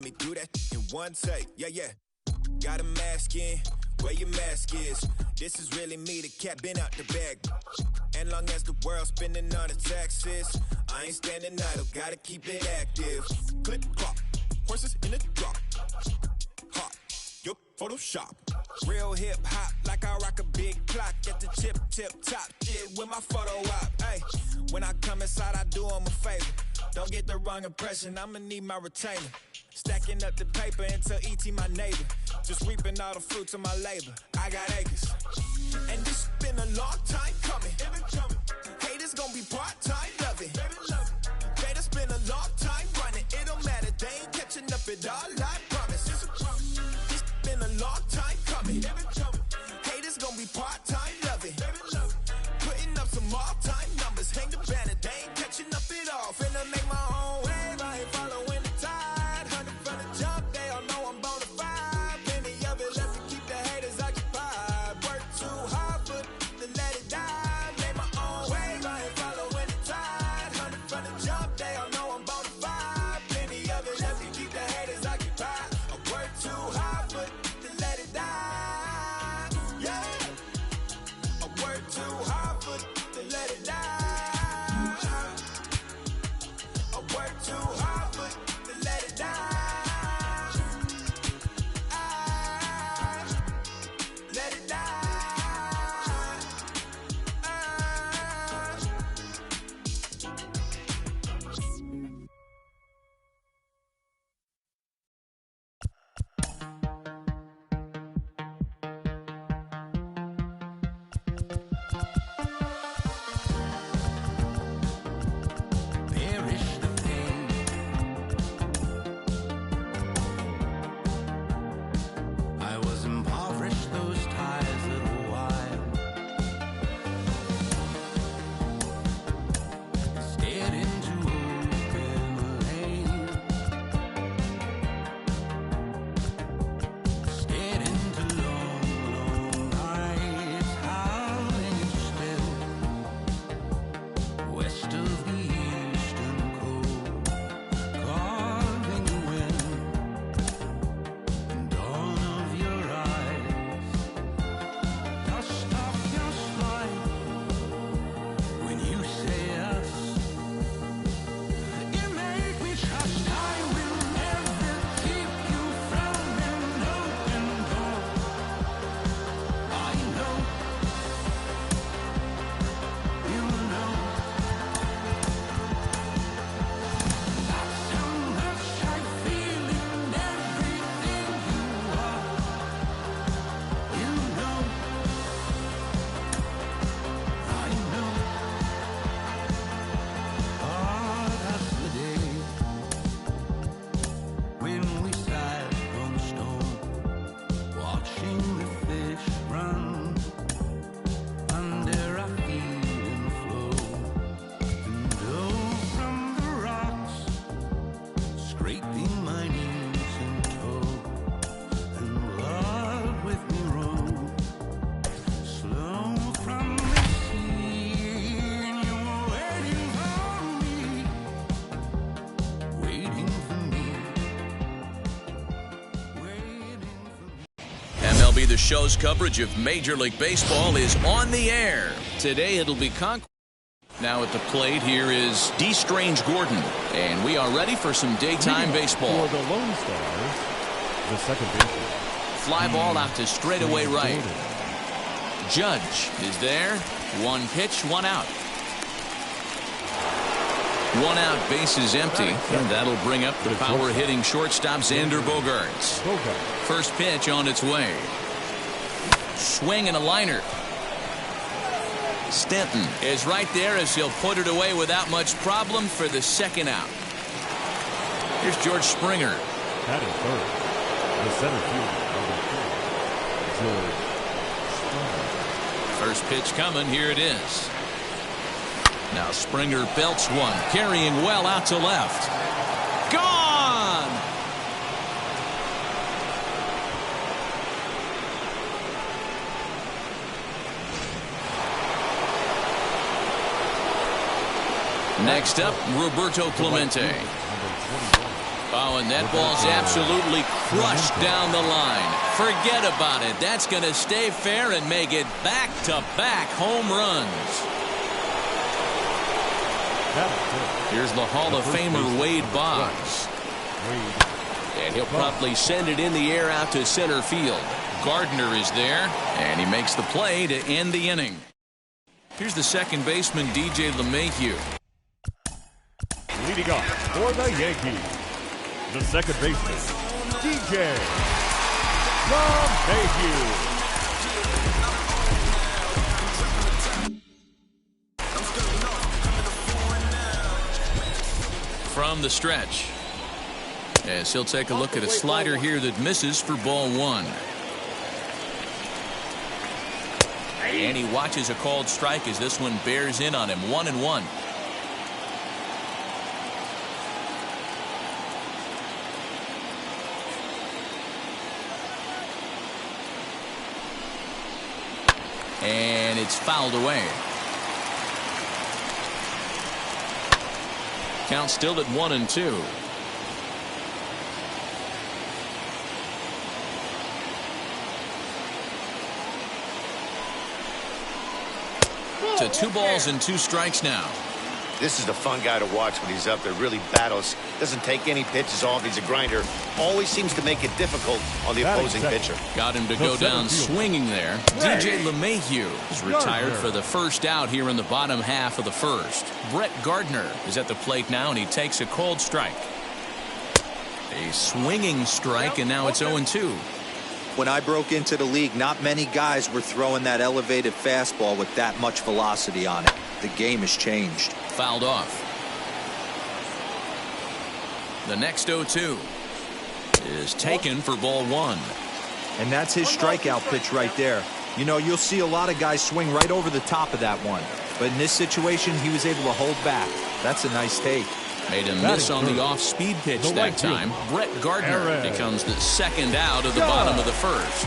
Me do that in one take, yeah. Got a mask in, where your mask is. This is really me, the cat been out the bag. And long as the world's spending on the taxes, I ain't standing idle, gotta keep it active. Click clock, horses in the drop. Hop, yo, Photoshop. Real hip hop, like I rock a big clock at the tip top. Shit with my photo op. Hey, when I come inside, I do 'em a favor. Don't get the wrong impression, I'ma need my retainer. Stacking up the paper until E.T. my neighbor. Just reaping all the fruits of my labor. I got acres. And this been a long time coming. Haters gonna be part-time loving. Haters been a long time running. It don't matter, they ain't catching up at all, I promise. This been a long time coming. Haters gonna be part-time loving. Putting up some all-time numbers. Hang the banner, they ain't catching up at all. Finna make my own wave, I ain't following the tide. 100 from the jump, they all know I'm bona fide. Plenty of it left to keep the haters occupied. Work too hard, but to let it die. Make my own wave, I ain't following the tide. 100 from the jump, they all know I'm bona fide. Plenty of it left to keep the haters occupied. I work too hard, but to let it die. Yeah, I work too hard, but to let it die. I work too hard, but to let it die. Let it die. Perish the pain. I was impoverished those ties little while. Stared into open lane. Stared into long, long nights, howling still. West of the eastern coast, carving the wind, dawn of your eyes, dust off your slide. When you say yes, you make me trust I will never keep you from an open door. I know, you know. That's how much I feel in everything you are. You know, I know. That's the day when we sat on the stone, watching the fish run under our feet in the flow. And from the rocks, scraping my knees in tow, and Lord with me rode slow from the sea. And you're waiting for me, waiting for me, waiting for me. MLB The Show's coverage of Major League Baseball is on the air. Today it'll be Now at the plate, here is D. Strange Gordon. And we are ready for some daytime baseball. For the Lone Stars, the second baseman. Fly ball out to straightaway right. Judge is there. One pitch, one out. One out, bases empty. And that'll bring up the power-hitting shortstop Xander Bogaerts. First pitch on its way. Swing and a liner. Stanton is right there as he'll put it away without much problem for the second out. Here's George Springer. That is third. The center fielder, George Springer. First pitch coming. Here it is. Now Springer belts one, carrying well out to left. Gone! Next up, Roberto Clemente. Oh, and that ball's absolutely crushed down the line. Forget about it. That's going to stay fair and make it back-to-back home runs. Here's the Hall of Famer Wade Boggs. And he'll promptly send it in the air out to center field. Gardner is there, and he makes the play to end the inning. Here's the second baseman, DJ LeMahieu. Leading off for the Yankees, the second baseman, DJ LeMahieu. From the stretch, as he'll take a look at a slider here that misses for ball one. And he watches a called strike as this one bears in on him. 1-1. And it's fouled away. Count still at 1-2. To 2 balls and 2 strikes now. This is a fun guy to watch when he's up there. Really battles. Doesn't take any pitches off. He's a grinder. Always seems to make it difficult on the opposing pitcher. Got him to go down swinging there. DJ LeMahieu is retired for the first out here in the bottom half of the first. Brett Gardner is at the plate now, and he takes a called strike. A swinging strike, and now it's 0-2. When I broke into the league, not many guys were throwing that elevated fastball with that much velocity on it. The game has changed. Fouled off. The next 0-2 is taken for ball one. And that's his strikeout pitch right there. You know, you'll see a lot of guys swing right over the top of that one. But in this situation, he was able to hold back. That's a nice take. Made a miss on the off-speed pitch that time. Brett Gardner becomes the second out of the bottom of the first.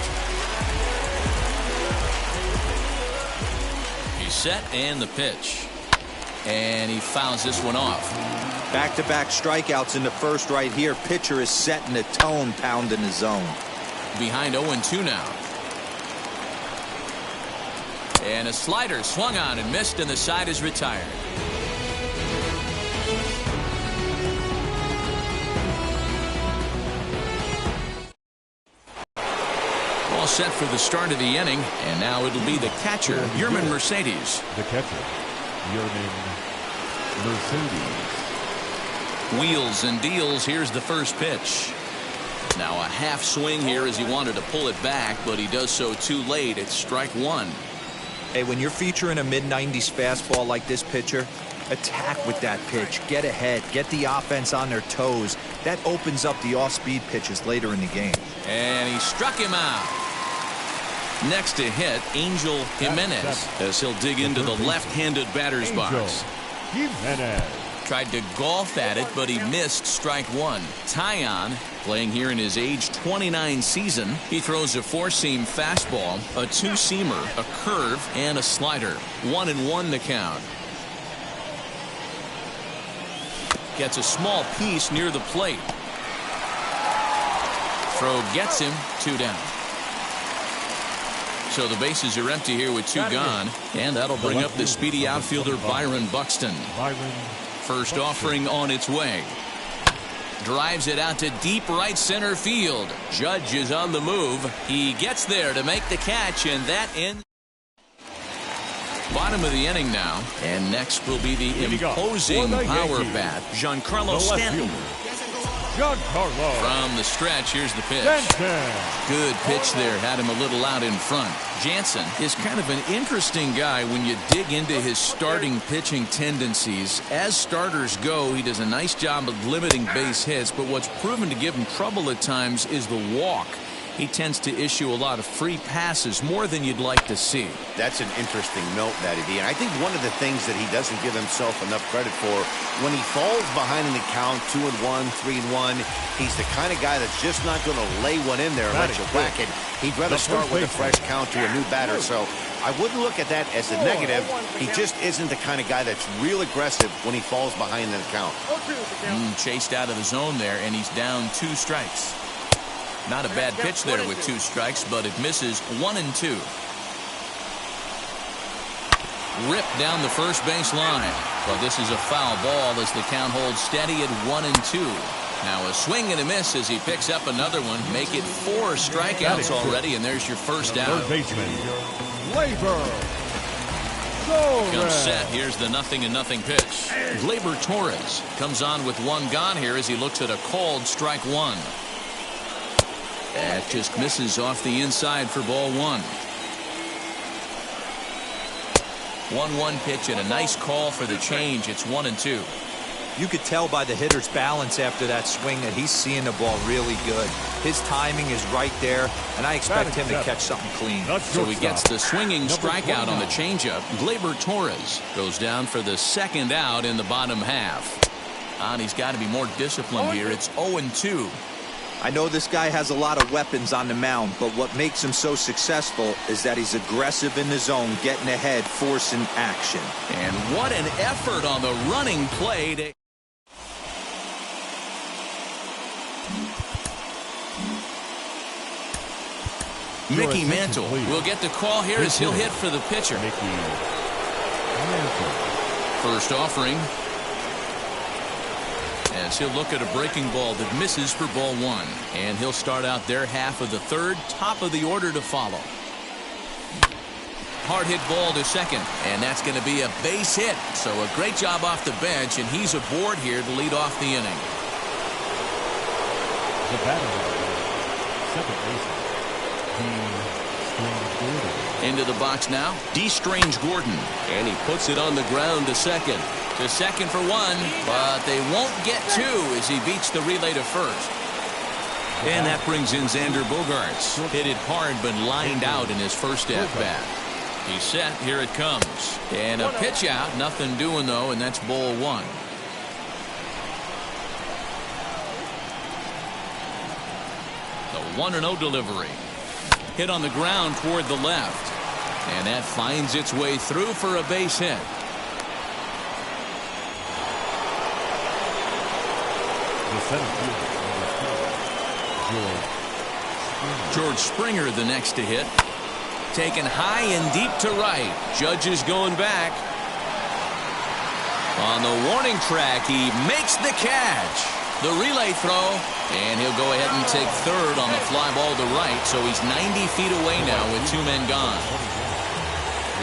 He's set and the pitch. And he fouls this one off. Back-to-back strikeouts in the first right here. Pitcher is setting the tone, pounding the zone. Behind 0-2 now. And a slider swung on and missed, and the side is retired. All set for the start of the inning, and now it'll be the catcher, Yerman Mercedes. The catcher, Yerman Mercedes. Wheels and deals. Here's the first pitch. Now a half swing here as he wanted to pull it back, but he does so too late. It's strike one. Hey, when you're featuring a mid-90s fastball like this pitcher, attack with that pitch. Get ahead. Get the offense on their toes. That opens up the off-speed pitches later in the game. And he struck him out. Next to hit, Angel Jimenez, as he'll dig into the left-handed batter's box. Jimenez. Tried to golf at it, but he missed strike one. Tyon, playing here in his age 29 season, he throws a four-seam fastball, a two-seamer, a curve, and a slider. 1-1 the count. Gets a small piece near the plate. Throw gets him, 2 down. So the bases are empty here with 2 gone, and that'll bring up the speedy outfielder Byron Buxton. First offering on its way. Drives it out to deep right center field. Judge is on the move. He gets there to make the catch, and that ends. Bottom of the inning now, and next will be the imposing power bat, Giancarlo Stanton. Giancarlo. From the stretch, here's the pitch. Good pitch there, had him a little out in front. Jansen is kind of an interesting guy when you dig into his starting pitching tendencies. As starters go, he does a nice job of limiting base hits, but what's proven to give him trouble at times is the walk. He tends to issue a lot of free passes, more than you'd like to see. That's an interesting note, Matty D. And I think one of the things that he doesn't give himself enough credit for, when he falls behind in the count, 2-1, 3-1, he's the kind of guy that's just not going to lay one in there and let you whack it. He'd rather start with a fresh count to a new batter. So I wouldn't look at that as a negative. He just isn't the kind of guy that's real aggressive when he falls behind in the count. Chased out of the zone there, and he's down 2 strikes. Not a bad pitch there with 2 strikes, but it misses 1-2. Ripped down the first base line. But this is a foul ball as the count holds steady at 1-2. Now a swing and a miss as he picks up another one. Make it 4 strikeouts already, and there's your first out. Third baseman, Gleyber Comes set. Here's the 0-0 pitch. Gleyber Torres comes on with 1 gone here as he looks at a called strike 1. That just misses off the inside for ball 1. 1-1 pitch and a nice call for the change. It's 1-2. You could tell by the hitter's balance after that swing that he's seeing the ball really good. His timing is right there, and I expect him to catch something clean. So he gets the swinging strikeout on the changeup. Gleyber Torres goes down for the 2nd out in the bottom half. And he's got to be more disciplined here. It's 0-2. I know this guy has a lot of weapons on the mound, but what makes him so successful is that he's aggressive in the zone, getting ahead, forcing action. And what an effort on the running play to... Mickey Mantle will get the call here as he'll hit for the pitcher. First offering. As he'll look at a breaking ball that misses for ball 1. And he'll start out their half of the 3rd. Top of the order to follow. Hard hit ball to second. And that's going to be a base hit. So a great job off the bench. And he's aboard here to lead off the inning. The batter, second baseman, Into the box now, Strange Gordon. And he puts it on the ground to second. To second for 1, but they won't get 2 as he beats the relay to first. And that brings in Xander Bogaerts. Hit it hard but lined out in his first at-bat. He's set. Here it comes. And a pitch out. Nothing doing, though, and that's ball 1. The 1-0 delivery. Hit on the ground toward the left. And that finds its way through for a base hit. George Springer the next to hit. Taken high and deep to right. Judge is going back. On the warning track, he makes the catch. The relay throw. And he'll go ahead and take 3rd on the fly ball to right. So he's 90 feet away now with 2 men gone.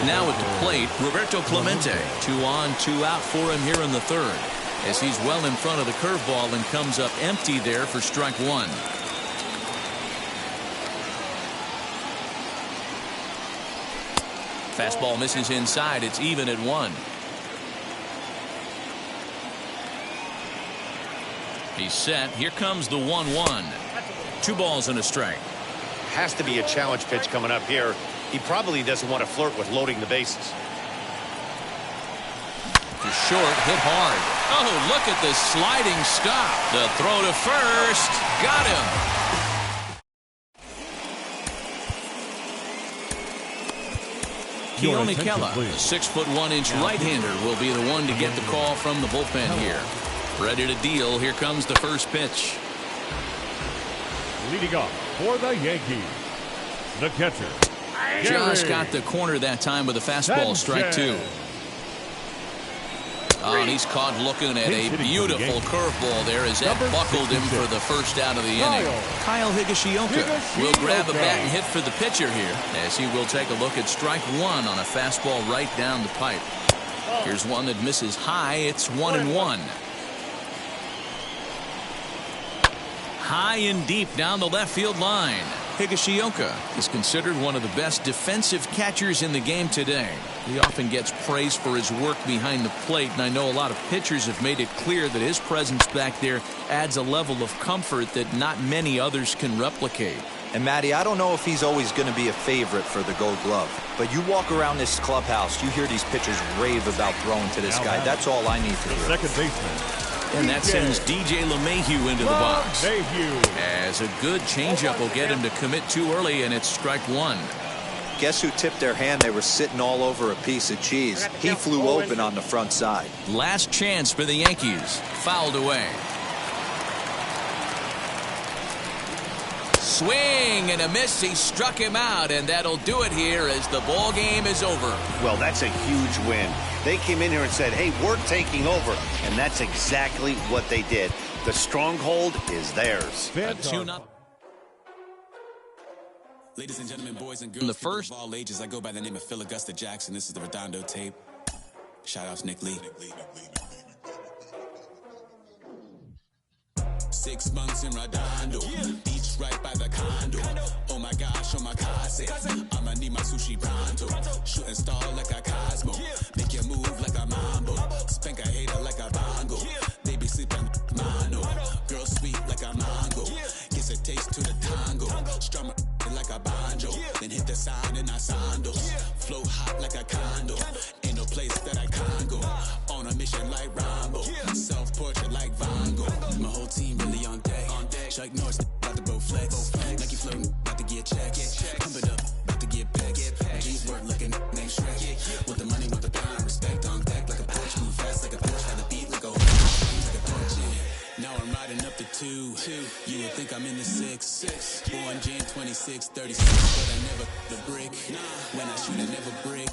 Now at the plate, Roberto Clemente. 2 on, 2 out for him here in the 3rd. As he's well in front of the curveball and comes up empty there for strike 1. Fastball misses inside. It's even at 1. He's set. Here comes the 1-1. 2 balls and a strike. Has to be a challenge pitch coming up here. He probably doesn't want to flirt with loading the bases. To short, hit hard. Oh, look at the sliding stop. The throw to first. Got him. Keone Kela, the 6'1" right-hander, will be the one to get the call from the bullpen here. Ready to deal. Here comes the first pitch. Leading off for the Yankees, the catcher. Just got the corner that time with a fastball, strike 2. Oh, and he's caught looking at a beautiful curveball there as that buckled him for the first out of the inning. Kyle Higashioka will grab a bat and hit for the pitcher here as he will take a look at strike 1 on a fastball right down the pipe. Here's one that misses high. It's 1-1. High and deep down the left field line. Higashioka is considered one of the best defensive catchers in the game today. He often gets praise for his work behind the plate, and I know a lot of pitchers have made it clear that his presence back there adds a level of comfort that not many others can replicate. And Matty, I don't know if he's always going to be a favorite for the Gold Glove, but you walk around this clubhouse, you hear these pitchers rave about throwing to this guy. That's all I need to hear. Second baseman. And that sends DJ LeMahieu into the box. As a good changeup will get him to commit too early, and it's strike 1. Guess who tipped their hand? They were sitting all over a piece of cheese. He flew open on the front side. Last chance for the Yankees. Fouled away. Swing and a miss. He struck him out, and that'll do it here as the ball game is over. Well, that's a huge win. They came in here and said, hey, we're taking over, and that's exactly what they did. The stronghold is theirs. A 2-0. Ladies and gentlemen, boys and girls, The first of all ages, I go by the name of Phil Augusta Jackson. This is the Redondo tape. Shout out to Nick Lee. 6 months in Redondo, beach right by the condo. Oh my gosh, oh my casa, I'ma need my sushi pronto. Shooting star like a Cosmo, make you move like a mambo. Spank a hater like a bongo. They be sleeping mano. Girl sweet like a mango. Gets a taste to the tango. Strum like a banjo. Then hit the sound in our sandals. Flow hot like a condo. Ain't no place that I can't go. On a mission like Rambo. Self-portrait like Van Gogh. My whole team really on deck. Chuck Norris about to go flex. Nike floating about to get checks. Pump it up about to get packs. G's work like a name Shrek. With the money, with the pound, respect on deck like a porch. Move fast like a porch. Had the beat like a porch. Now I'm riding up the 2. You would think I'm in the 6. Born Jan 26, 36, but I never the brick. When I shoot, I never brick.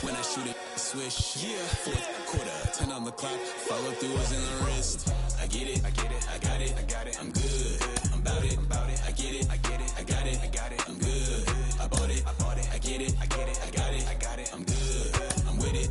When I shoot it, swish. Fourth quarter, 10 on the clock. Follow through is in the wrist. I get it, I got it, I'm good. I'm about it, I get it, I got it, I'm good. I bought it, I get it, I got it, I'm good. I'm with it,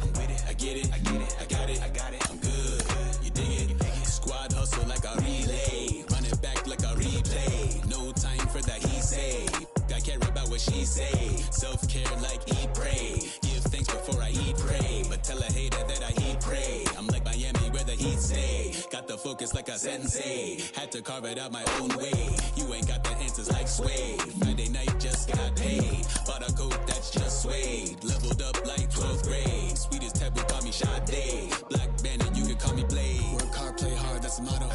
I get it, I got it, I'm good. You dig it? Squad hustle like a relay. Run it back like a replay. No time for that he say. I care about what she say. Self-care like eat, pray. Give thanks before I eat, pray. But tell a hater that I eat, pray. I'm like Miami where the heat say. Got the focus like a sensei. Had to carve it out my own way. You ain't got the answers like Sway. Friday night just got paid. Bought a coat that's just suede. Leveled up like 12th grade. Sweetest taboo call me Sade. Black Bandit, you can call me Blade. Work hard, play hard, that's the motto.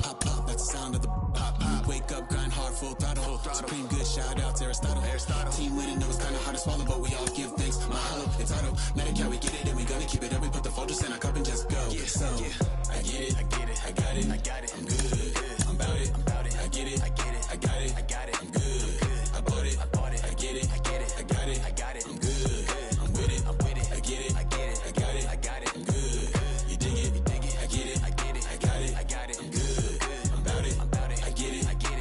Pop, pop, that's the sound of the pop, pop. Wake up, grind hard, full throttle. Supreme good, shout out to Aristotle. Team winning, know it's kinda hard to swallow, but we all give thanks. My hollow, it's auto. Matic, how we get it, and we gonna keep it up. We put the fortress in our cup and just go. So, I get it, I got it, I'm good. I'm about it, I get it, I got it, I'm good. I bought it, I get it, I got it, I'm good. I'm with it, I get it, I got it, I'm good. You dig it, I get it, I got it, I'm good. I'm about it, I get it, I got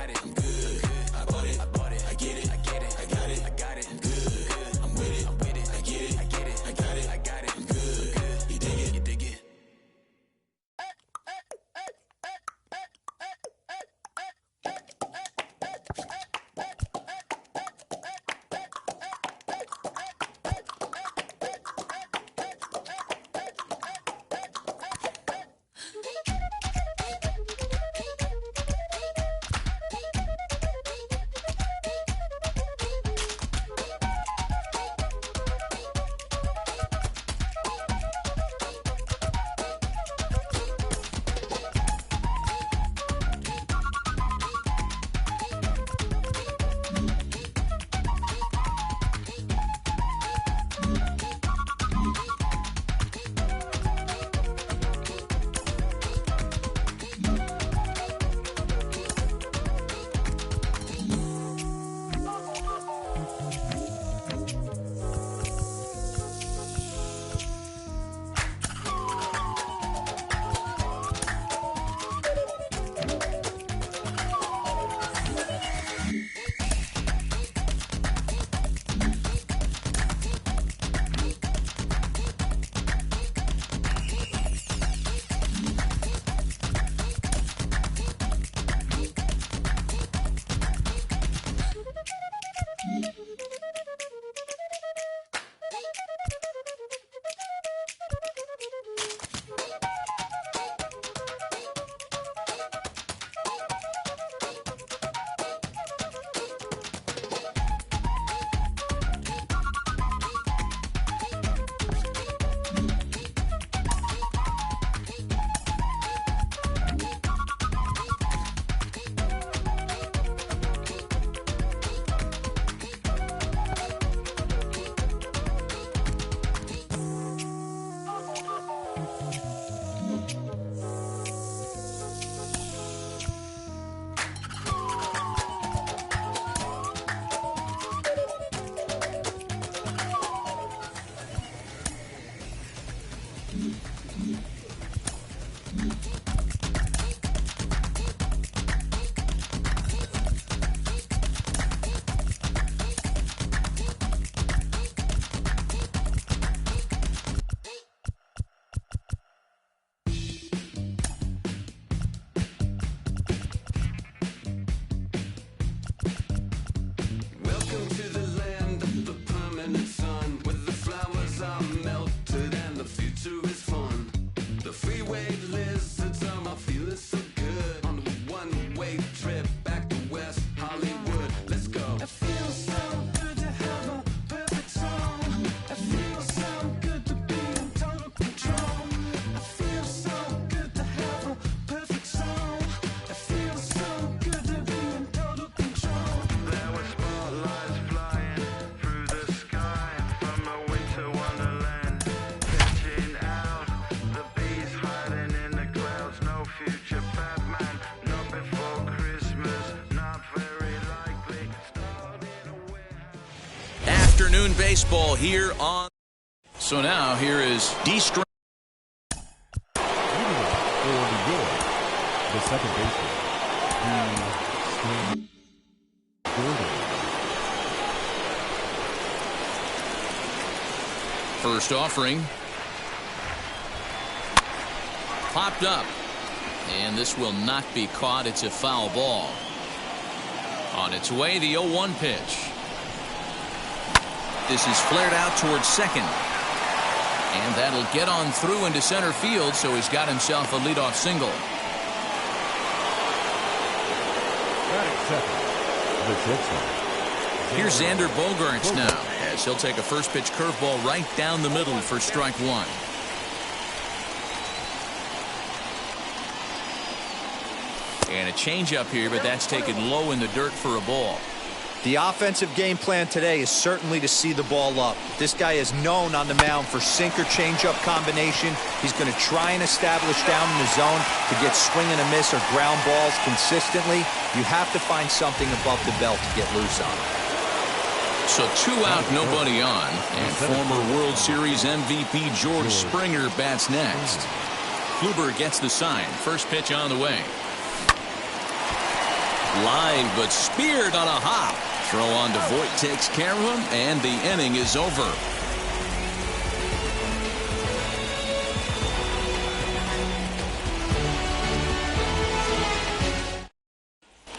it, I'm good. I bought it, I get it, I got it, I'm good. I'm with it, I get it, I got it, I'm good. You dig it? afternoon baseball here on. So now here is D-String. For New York, the second baseman, D-String Gordon. First offering. Popped up. And this will not be caught. It's a foul ball. On its way, the 0-1 pitch. This is flared out towards second. And that'll get on through into center field, so he's got himself a leadoff single. Here's Xander Bogaerts now, as he'll take a first pitch curveball right down the middle for strike one. And a changeup here, but that's taken low in the dirt for a ball. The offensive game plan today is certainly to see the ball up. This guy is known on the mound for sinker changeup combination. He's going to try and establish down in the zone to get swing and a miss or ground balls consistently. You have to find something above the belt to get loose on. So 2 out, nobody on. And former World Series MVP George Springer bats next. Kluber gets the sign. First pitch on the way. Line, but speared on a hop. Throw on to Voit takes care of him, and the inning is over.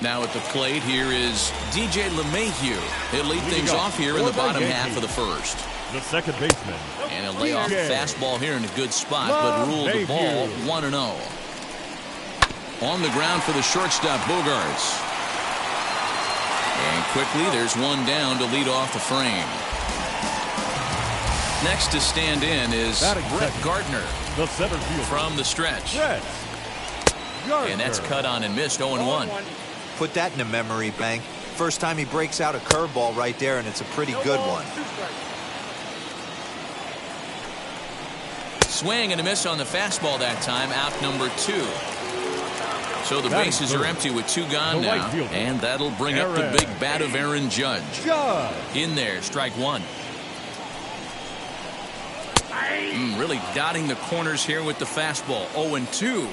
Now at the plate, here is DJ LeMahieu. He'll lead things off here in the bottom half of the first. The second baseman. And he'll lay off a fastball here in a good spot, but ruled the ball 1-0. On the ground for the shortstop, Bogaerts. And quickly, there's one down to lead off the frame. Next to stand in is Brett Gardner The center field from the stretch. Gardner. And that's cut on and missed 0-1. Put that in a memory bank. First time he breaks out a curveball right there, and it's a pretty good one. Swing and a miss on the fastball that time. Out number 2. So the bases are empty with 2 gone now. And that'll bring up the big bat of Aaron Judge. In there, strike 1. Really dotting the corners here with the fastball. 0-2.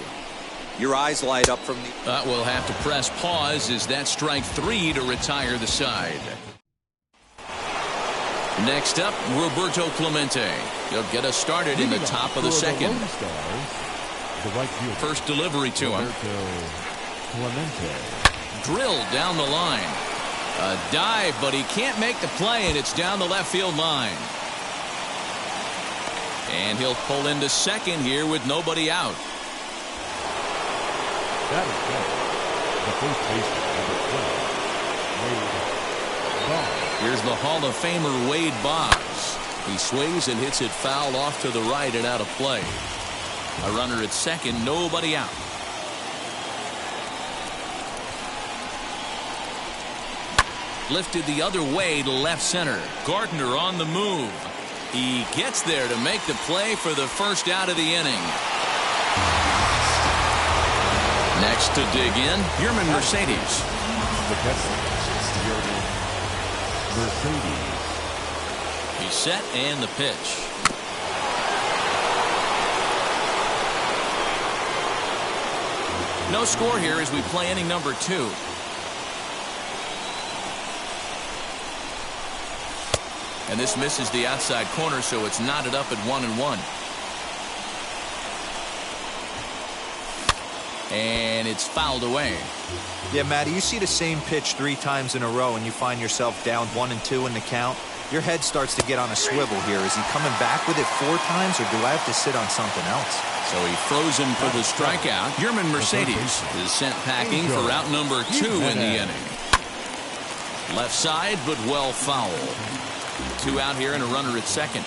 Your eyes light up from the... We'll have to press pause as that strike 3 to retire the side. Next up, Roberto Clemente. He'll get us started in the top of the second. First delivery to him. Drilled down the line. A dive, but he can't make the play, and it's down the left field line. And he'll pull into second here with nobody out. That is the first baseman, Here's the Hall of Famer Wade Boggs. He swings and hits it foul off to the right and out of play. A runner at second, nobody out. Lifted the other way to left center. Gardner on the move. He gets there to make the play for the first out of the inning. Next to dig in, Yerman Mercedes. He's set and the pitch. No score here as we play inning number 2. And this misses the outside corner, so it's knotted up at 1-1. And it's fouled away. Yeah, Matty, you see the same pitch 3 times in a row and you find yourself down 1-2 in the count. Your head starts to get on a swivel here. Is he coming back with it 4 times, or do I have to sit on something else? So he throws him for the strikeout. Yerman Mercedes is sent packing for out number 2 in the inning. Left side, but well foul. 2 out here and a runner at second.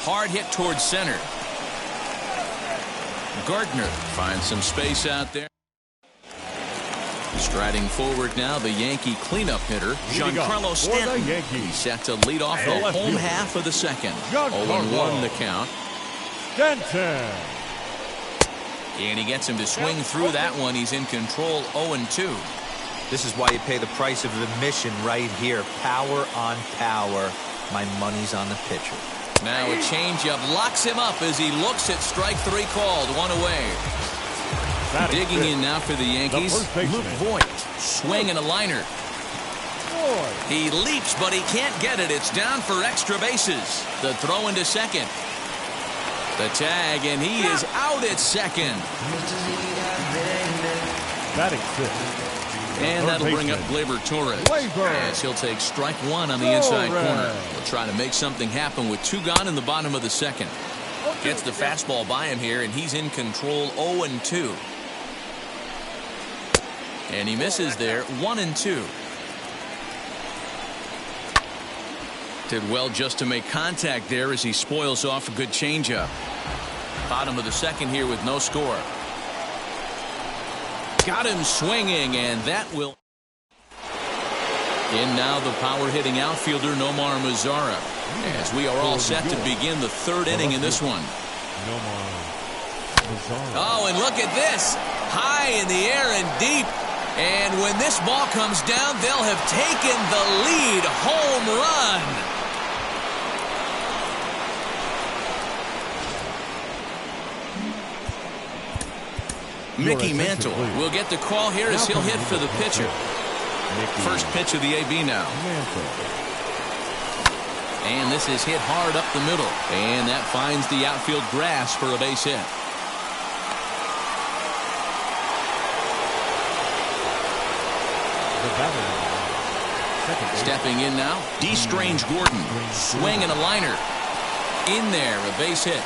Hard hit towards center. Gardner finds some space out there. Striding forward now, the Yankee cleanup hitter, Giancarlo Stanton. He's set to lead off the home half of the second. 0-1 the count. Stanton. And he gets him to swing through that one. He's in control 0-2. This is why you pay the price of admission right here. Power on power. My money's on the pitcher. Now a changeup locks him up as he looks at strike 3 called. 1 away. Digging in now for the Yankees, Luke Voigt. Swing and a liner. He leaps, but he can't get it. It's down for extra bases. The throw into second. The tag, and he is out at second. Batting 6. And that'll bring up Gleyber Torres. As he'll take strike 1 on the inside corner. He'll try to make something happen with 2 gone in the bottom of the second. Gets the fastball by him here, and he's in control 0-2. And he misses there, 1-2. Did well just to make contact there as he spoils off a good changeup. Bottom of the second here with no score. Got him swinging, and that will. In now the power hitting outfielder Nomar Mazara. As we are all set to begin the 3rd inning in this one. Oh, and look at this. High in the air and deep. And when this ball comes down, they'll have taken the lead. Home run. Mickey Mantle will get the call here as he'll hit for the pitcher. First pitch of the AB now. And this is hit hard up the middle. And that finds the outfield grass for a base hit. Stepping in now, Strange Gordon. Swing and a liner. In there, a base hit.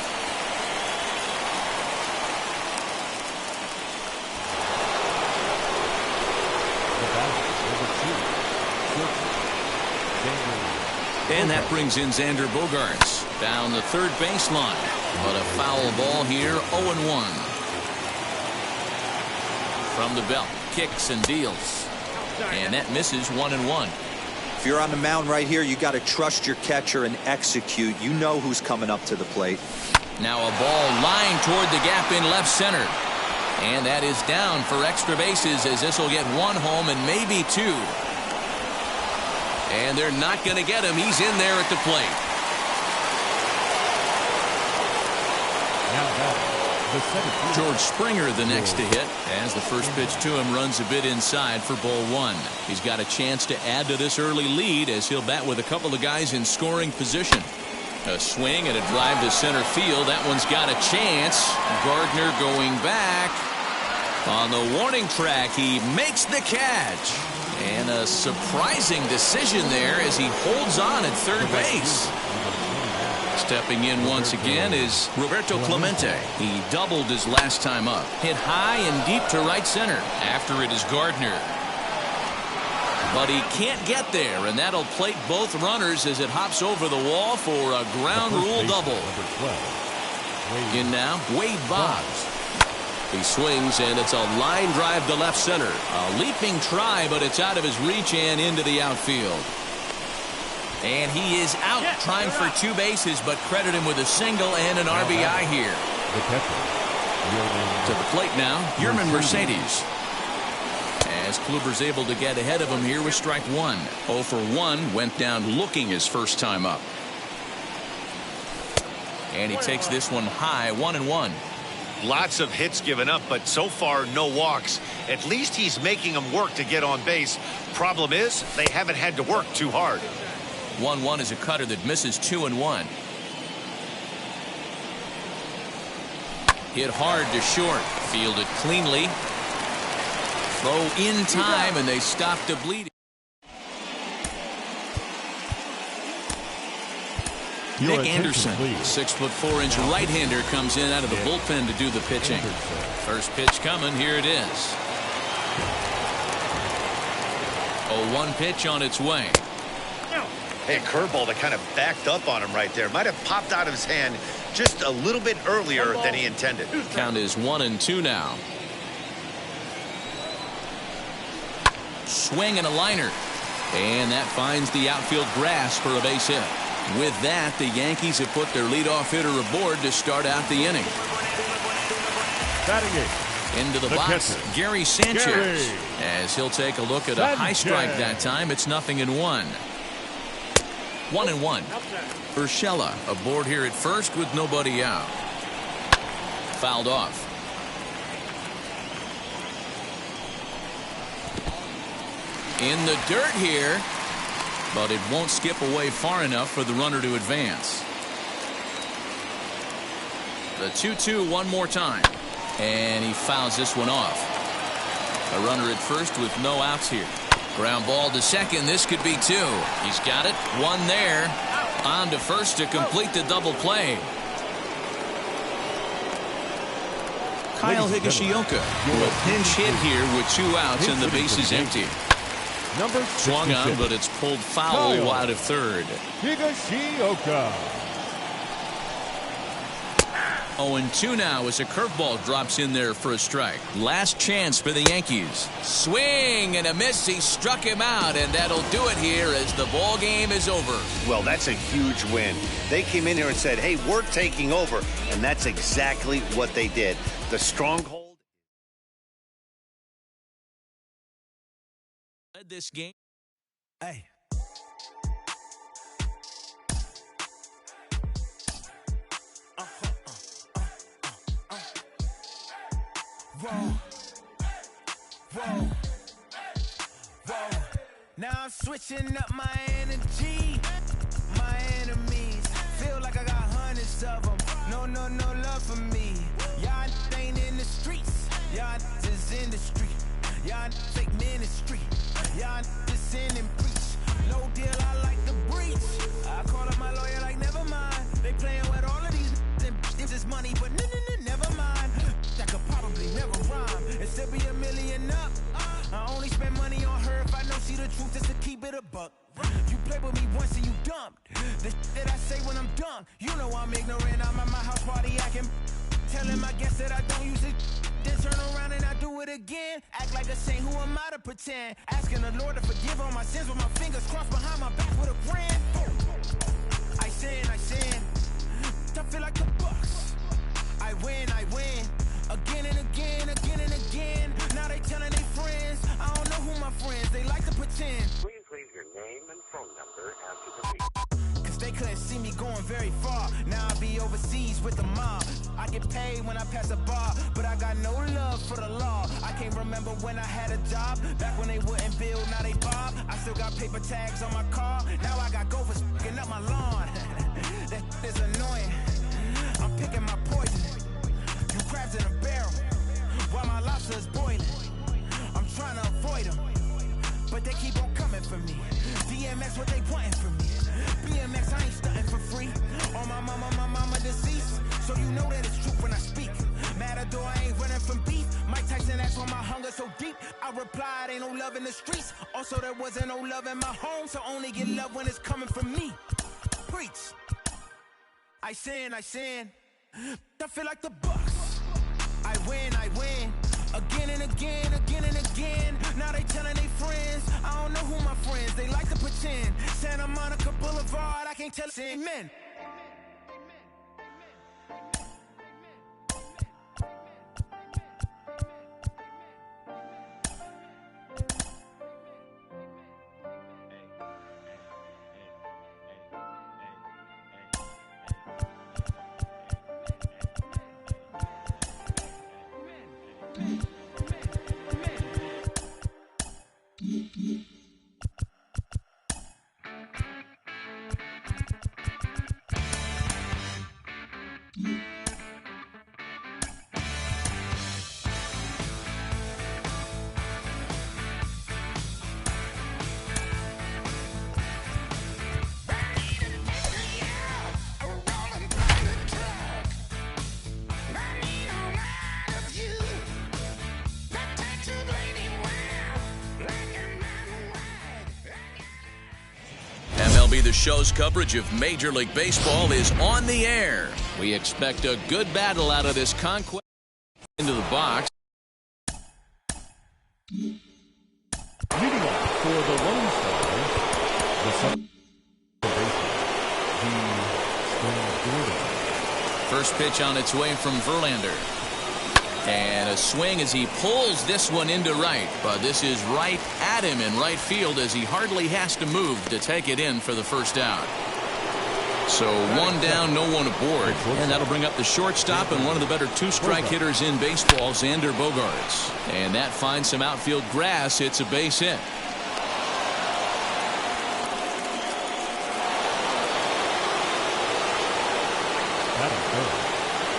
And that brings in Xander Bogaerts down the 3rd baseline. But a foul ball here, 0-1. From the belt, kicks and deals. And that misses, 1-1. If you're on the mound right here, you got to trust your catcher and execute. You know who's coming up to the plate. Now a ball lined toward the gap in left center. And that is down for extra bases as this will get 1 home and maybe 2. And they're not going to get him. He's in there at the plate. George Springer the next to hit as the first pitch to him runs a bit inside for ball 1. He's got a chance to add to this early lead as he'll bat with a couple of guys in scoring position. A swing and a drive to center field. That one's got a chance. Gardner going back. On the warning track, he makes the catch. And a surprising decision there as he holds on at third base. Stepping in once again is Roberto Clemente. He doubled his last time up. Hit high and deep to right center. After it is Gardner. But he can't get there, and that'll plate both runners as it hops over the wall for a ground rule double. In now, Wade Boggs. He swings, and it's a line drive to left center. A leaping try, but it's out of his reach and into the outfield. And he is out trying for 2 bases, but credit him with a single and an RBI here. To the plate now, Yerman Mercedes. As Kluber's able to get ahead of him here with strike 1. 0 for 1, went down looking his first time up. And he takes this one high, 1-1. Lots of hits given up, but so far no walks. At least he's making them work to get on base. Problem is, they haven't had to work too hard. 1-1 is a cutter that misses 2-1. Hit hard to short. Fielded cleanly. Throw in time, and they stop the bleeding. Nick Anderson, 6'4" right-hander, comes in out of the bullpen to do the pitching. First pitch coming. Here it is. 0-1 pitch on its way. Hey, a curveball that kind of backed up on him right there. Might have popped out of his hand just a little bit earlier than he intended. Count is 1-2 now. Swing and a liner. And that finds the outfield grass for a base hit. With that, the Yankees have put their leadoff hitter aboard to start out the inning. Batting eighth. Into the The box, catcher, Gary Sanchez. Gary As he'll take a look at a high strike that time. It's 0-1. 1-1. Urshela aboard here at first with nobody out. Fouled off. In the dirt here, but it won't skip away far enough for the runner to advance. The 2-2 one more time. And he fouls this one off. A runner at first with no outs here. Ground ball to second. This could be two. He's got it. One there. On to first to complete the double play. Kyle Higashioka will pinch hit here with 2 outs and the base is empty. Number Swung on, but it's pulled foul wide of third. Higashioka. 0-2 now as a curveball drops in there for a strike. Last chance for the Yankees. Swing and a miss. He struck him out, and that'll do it here as the ball game is over. Well, that's a huge win. They came in here and said, hey, we're taking over. And that's exactly what they did. The stronghold Led this game. Hey. Whoa. Now I'm switching up my energy. My enemies feel like I got hundreds of them. No love for me. Y'all ain't in the streets. Y'all just in the street. Y'all fake ministry. Y'all just in and preach. No deal, I like the breach. I call up my lawyer like, never mind. They playing with all of these and this is money, but never mind. That could probably never rhyme. And still be $1 million up. I only spend money on her if I know she the truth, just to keep it a buck. You play with me once and you dumped. The that I say when I'm done, you know I'm ignorant. I'm at my house party acting, telling my guests that I don't use it. Then turn around and I do it again. Act like a saint, who am I to pretend? Asking the Lord to forgive all my sins with my fingers crossed behind my back with a brand. I sin. I feel like the Bucks. I win. Again and again. Now they telling their friends. I don't know who my friends, they like to pretend. Please leave your name and phone number after the beep. Cause they couldn't see me going very far. Now I be overseas with the mob. I get paid when I pass a bar, but I got no love for the law. I can't remember when I had a job. Back when they wouldn't build, now they bob. I still got paper tags on my car. Now I got gophers f***ing up my lawn. That is annoying. I'm picking my poison. You crabs in a barrel while my lobster is boiling. I'm trying to avoid them, but they keep on coming for me. DMX, what they wanting from me. BMX, I ain't stunting for free. On my mama deceased, so you know that it's true when I speak. Matador, I ain't running from beef. Mike Tyson asked why my hunger so deep. I replied, ain't no love in the streets. Also, there wasn't no love in my home, so only get love when it's coming from me. Preach. I sin. I feel like the Bucks. I win. Again and again. Now they telling their friends. I don't know who my friends, they like to pretend. Santa Monica Boulevard, I can't tell amen. MLB The Show's coverage of Major League Baseball is on the air. We expect a good battle out of this conquest. Into the box. Leading off for the Lone Star, the second baseman, First pitch on its way from Verlander. And a swing as he pulls this one into right. But this is right at him in right field as he hardly has to move to take it in for the first out. So one down, no one aboard. And that'll bring up the shortstop and one of the better two-strike hitters in baseball, Xander Bogaerts. And that finds some outfield grass. It's a base hit.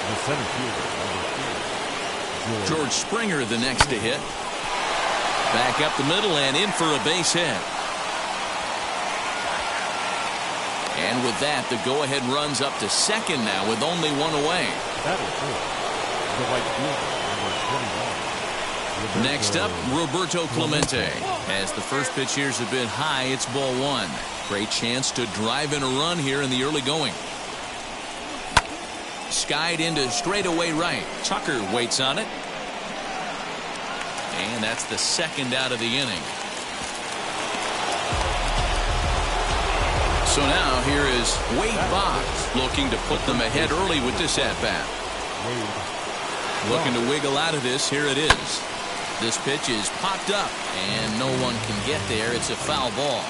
The center fielder, George Springer the next to hit. Back up the middle and in for a base hit. And with that, the go-ahead runs up to second now with only one away. The right fielder, Next up, Roberto Clemente. As the first pitch here is a bit high, it's ball one. Great chance to drive in a run here in the early going. Skied into straightaway right. Tucker waits on it. And that's the second out of the inning. So now here is Wade Boggs looking to put them ahead early with this at-bat. Looking to wiggle out of this. Here it is. This pitch is popped up and no one can get there. It's a foul ball.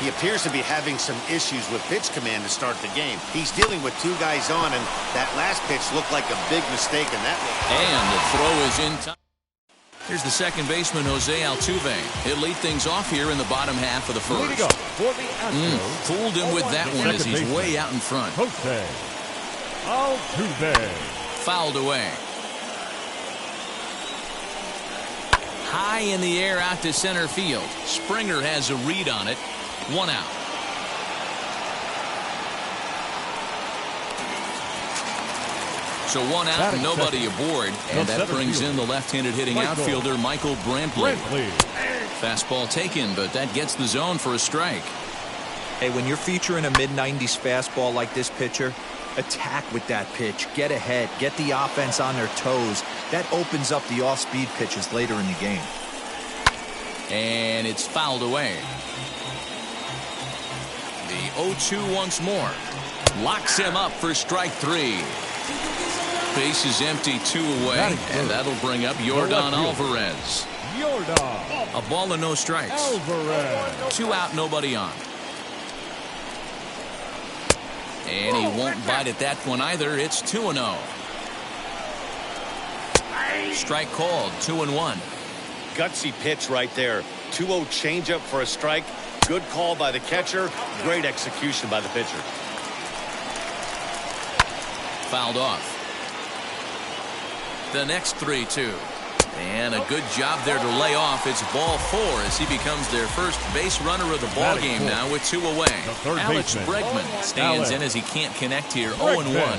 He appears to be having some issues with pitch command to start the game. He's dealing with two guys on, and that last pitch looked like a big mistake in that one. And the throw is in time. Here's the second baseman, Jose Altuve. He'll lead things off here in the bottom half of the first. Way to go for the Astros. Fooled him with that one as he's way out in front. Jose Altuve. Fouled away. High in the air out to center field. Springer has a read on it. One out. So one out and nobody aboard. And that brings in the left-handed hitting outfielder Michael Brantley. Fastball taken, but that gets the zone for a strike. Hey, when you're featuring a mid-90s fastball like this pitcher, attack with that pitch. Get ahead. Get the offense on their toes. That opens up the off-speed pitches later in the game. And it's fouled away. The 0-2 once more. Locks him up for strike three. Base is empty, two away. And that'll bring up Yordan Alvarez. A ball and no strikes. Alvarez. Two out, nobody on. And he won't bite at that one either. It's 2-0. Strike called, 2-1. Gutsy pitch right there. 2-0 changeup for a strike. Good call by the catcher. Great execution by the pitcher. Fouled off. The next 3-2. And a good job there to lay off. It's ball four as he becomes their first base runner of the ball game now with two away. Alex Bregman stands in as he can't connect here. 0-1.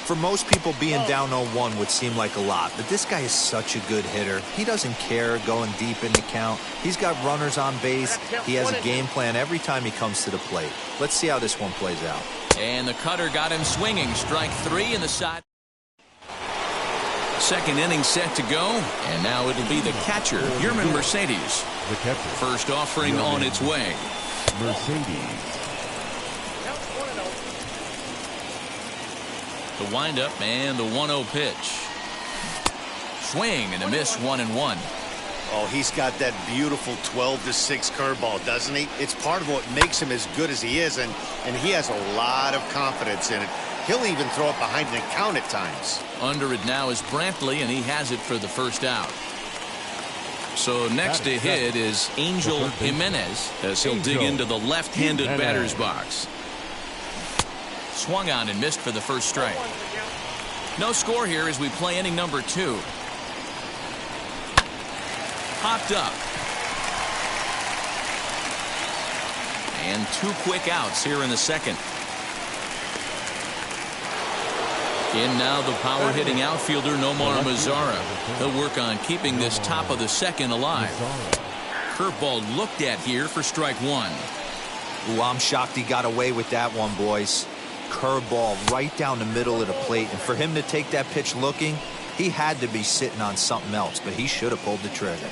For most people, being down 0-1 would seem like a lot, but this guy is such a good hitter. He doesn't care going deep in the count. He's got runners on base. He has a game plan every time he comes to the plate. Let's see how this one plays out. And the cutter got him swinging. Strike three in the side. Second inning set to go, and now it'll be the catcher, Yerman Mercedes. The catcher. First offering on its way. Mercedes. The windup and the 1-0 pitch. Swing and a miss, 1-1. Oh, he's got that beautiful 12-6 curveball, doesn't he? It's part of what makes him as good as he is, and he has a lot of confidence in it. He'll even throw it behind the count at times. Under it now is Brantley, and he has it for the first out. So next to hit is Angel Jimenez as he'll dig into the left-handed batter's box. Swung on and missed for the first strike. No score here as we play inning number 2. Popped up. And 2 quick outs here in the second. In now the power hitting outfielder Nomar Mazara. He'll work on keeping this top of the second alive. Curveball looked at here for strike 1. Ooh, I'm shocked he got away with that one, boys. Curveball right down the middle of the plate, and for him to take that pitch looking, he had to be sitting on something else, but he should have pulled the trigger.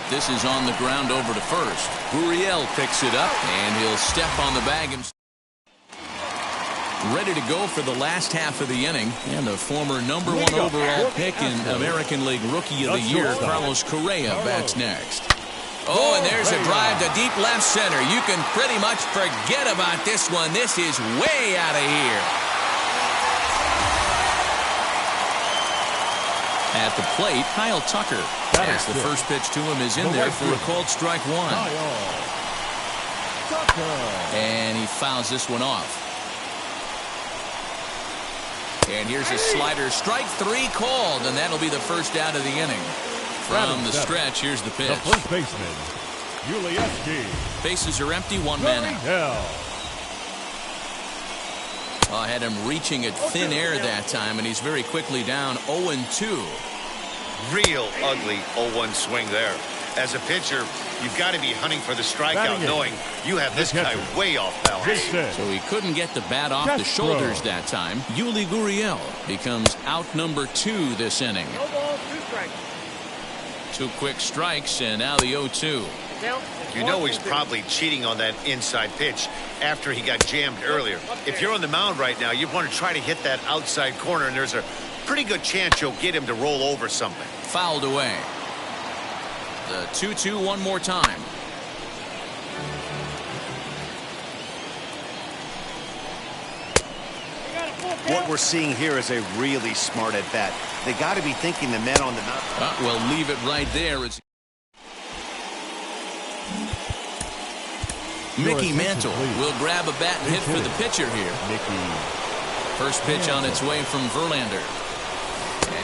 This is on the ground over to first. Gurriel picks it up, and he'll step on the bag himself. ready to go for the last half of the inning. And the former #1 overall pick in American League Rookie of the Year, Carlos Correa, bats next. Oh, and there's a drive to deep left center. You can pretty much forget about this one. This is way out of here. At the plate, Kyle Tucker. As the first pitch to him is in there for a called strike one. And he fouls this one off. And here's a slider. Strike 3 called, and that'll be the first out of the inning. From the stretch, here's the pitch. The first baseman, Yulieski. Bases are empty, one man out. I had him reaching at thin air that time, and he's very quickly down 0-2. Real ugly 0-1 swing there. As a pitcher, you've got to be hunting for the strikeout, knowing you have this guy way off balance. So he couldn't get the bat off the shoulders that time. Yuli Gurriel becomes out number 2 this inning. 2 quick strikes, and now the 0-2. You know he's probably cheating on that inside pitch after he got jammed earlier. If you're on the mound right now, you want to try to hit that outside corner, and there's a pretty good chance you'll get him to roll over something. Fouled away. The 2-2 one more time. What we're seeing here is a really smart at bat. They got to be thinking the men on the mound. We'll leave it right there. It's Mickey Mantle will grab a bat and hit for the pitcher here. First pitch on its way from Verlander.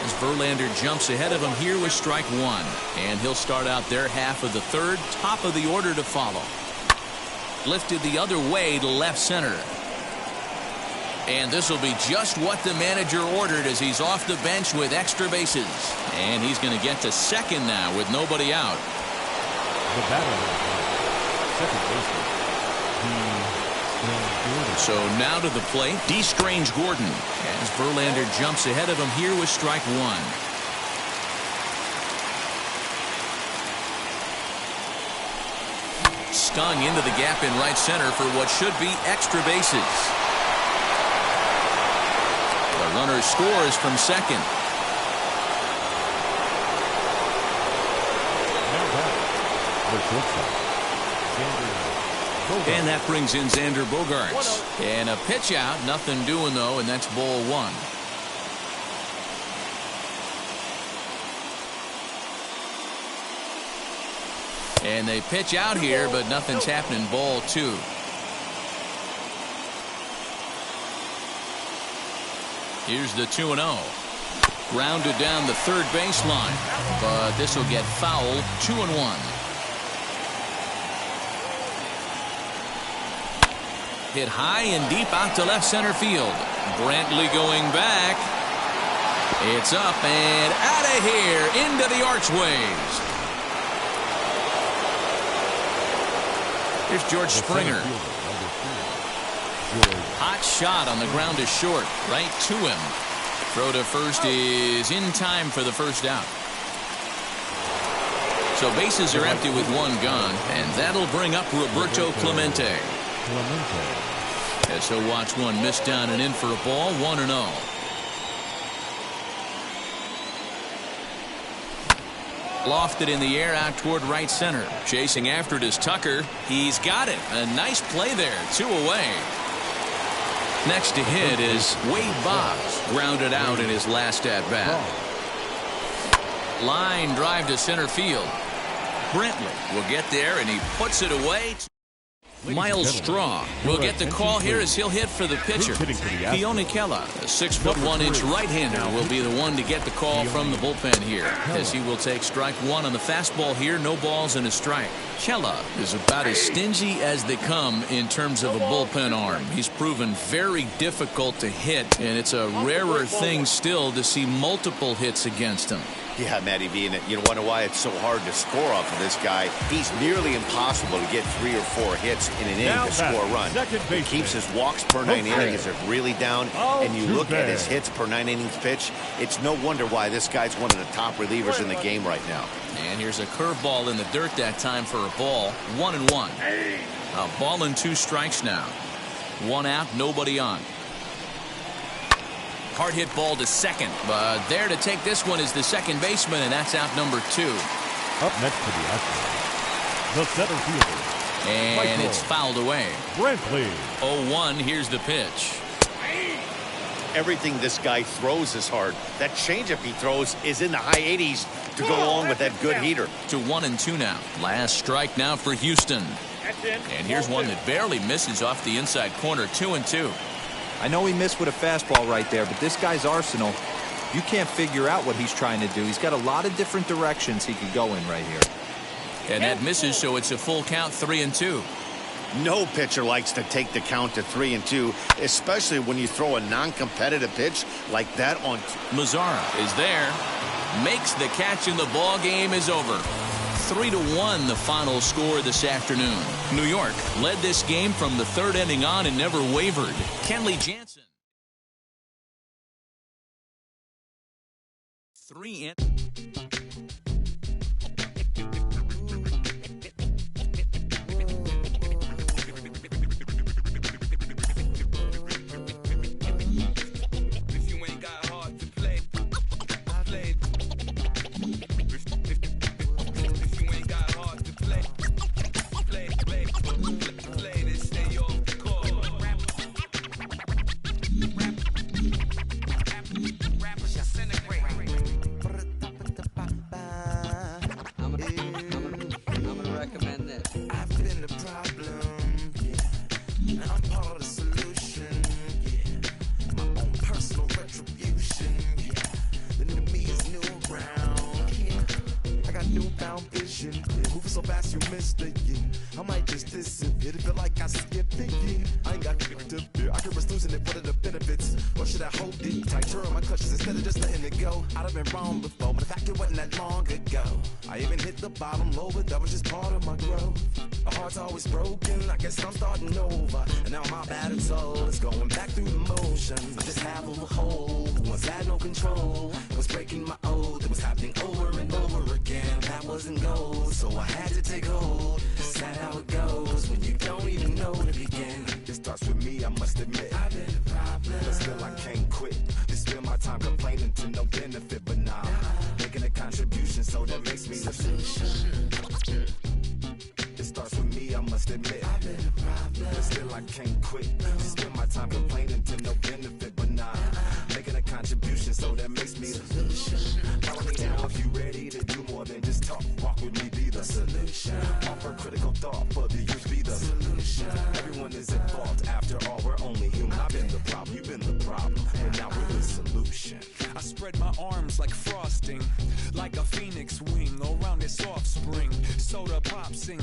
As Verlander jumps ahead of him here with strike 1. And he'll start out their half of the third. Top of the order to follow. Lifted the other way to left center. And this will be just what the manager ordered as he's off the bench with extra bases. And he's going to get to second now with nobody out. The batter, second baseman. So now to the plate, D. Strange Gordon. As Verlander jumps ahead of him here with strike 1. Stung into the gap in right center for what should be extra bases. The runner scores from second. And that brings in Xander Bogaerts. And a pitch out, nothing doing though, and that's ball 1. And they pitch out here, but nothing's happening. Ball 2. Here's the 2-0. Grounded down the third baseline, but this will get fouled. 2-1. Hit high and deep out to left center field. Brantley going back. It's up and out of here into the archways. Here's George Springer. Hot shot on the ground is short. Right to him. Throw to first is in time for the first out. So bases are empty with 1 gone, and that'll bring up Roberto Clemente. As he'll watch one miss down and in for a ball. 1-0. Lofted in the air out toward right center. Chasing after it is Tucker. He's got it. A nice play there. 2 away. Next to hit is Wade Boggs. Grounded out in his last at bat. Line drive to center field. Brantley will get there, and he puts it away. Miles Straw will get the call here as he'll hit for the pitcher. Keone Kela, a 6'1" right-hander, will be the one to get the call from the bullpen here, as he will take strike 1 on the fastball here. No balls and a strike. Kela is about as stingy as they come in terms of a bullpen arm. He's proven very difficult to hit, and it's a rarer thing still to see multiple hits against him. Yeah, Matty V, and you wonder why it's so hard to score off of this guy. He's nearly impossible to get 3 or 4 hits in an inning to score a run. He keeps his walks per 9 innings really down, and you look at his hits per 9 innings pitch, it's no wonder why this guy's one of the top relievers in the game right now. And here's a curveball in the dirt that time for a ball. 1-1. A ball and 2 strikes now. 1 out, nobody on. Hard hit ball to second. But there to take this one is the second baseman, and that's out number 2. Up next to the Astros, the center fielder. And it's fouled away. Brantley. 0-1, here's the pitch. Everything this guy throws is hard. That changeup he throws is in the high 80s to go along with that good heater. To 1-2 now. Last strike now for Houston. And here's one that barely misses off the inside corner. 2-2. I know he missed with a fastball right there, but this guy's arsenal, you can't figure out what he's trying to do. He's got a lot of different directions he could go in right here. And that misses, so it's a full count, 3-2. No pitcher likes to take the count to 3-2, especially when you throw a non-competitive pitch like that on. Mazzara is there, makes the catch, and the ball game is over. 3-1 the final score this afternoon. New York led this game from the third inning on and never wavered. Kenley Jansen. 3 in.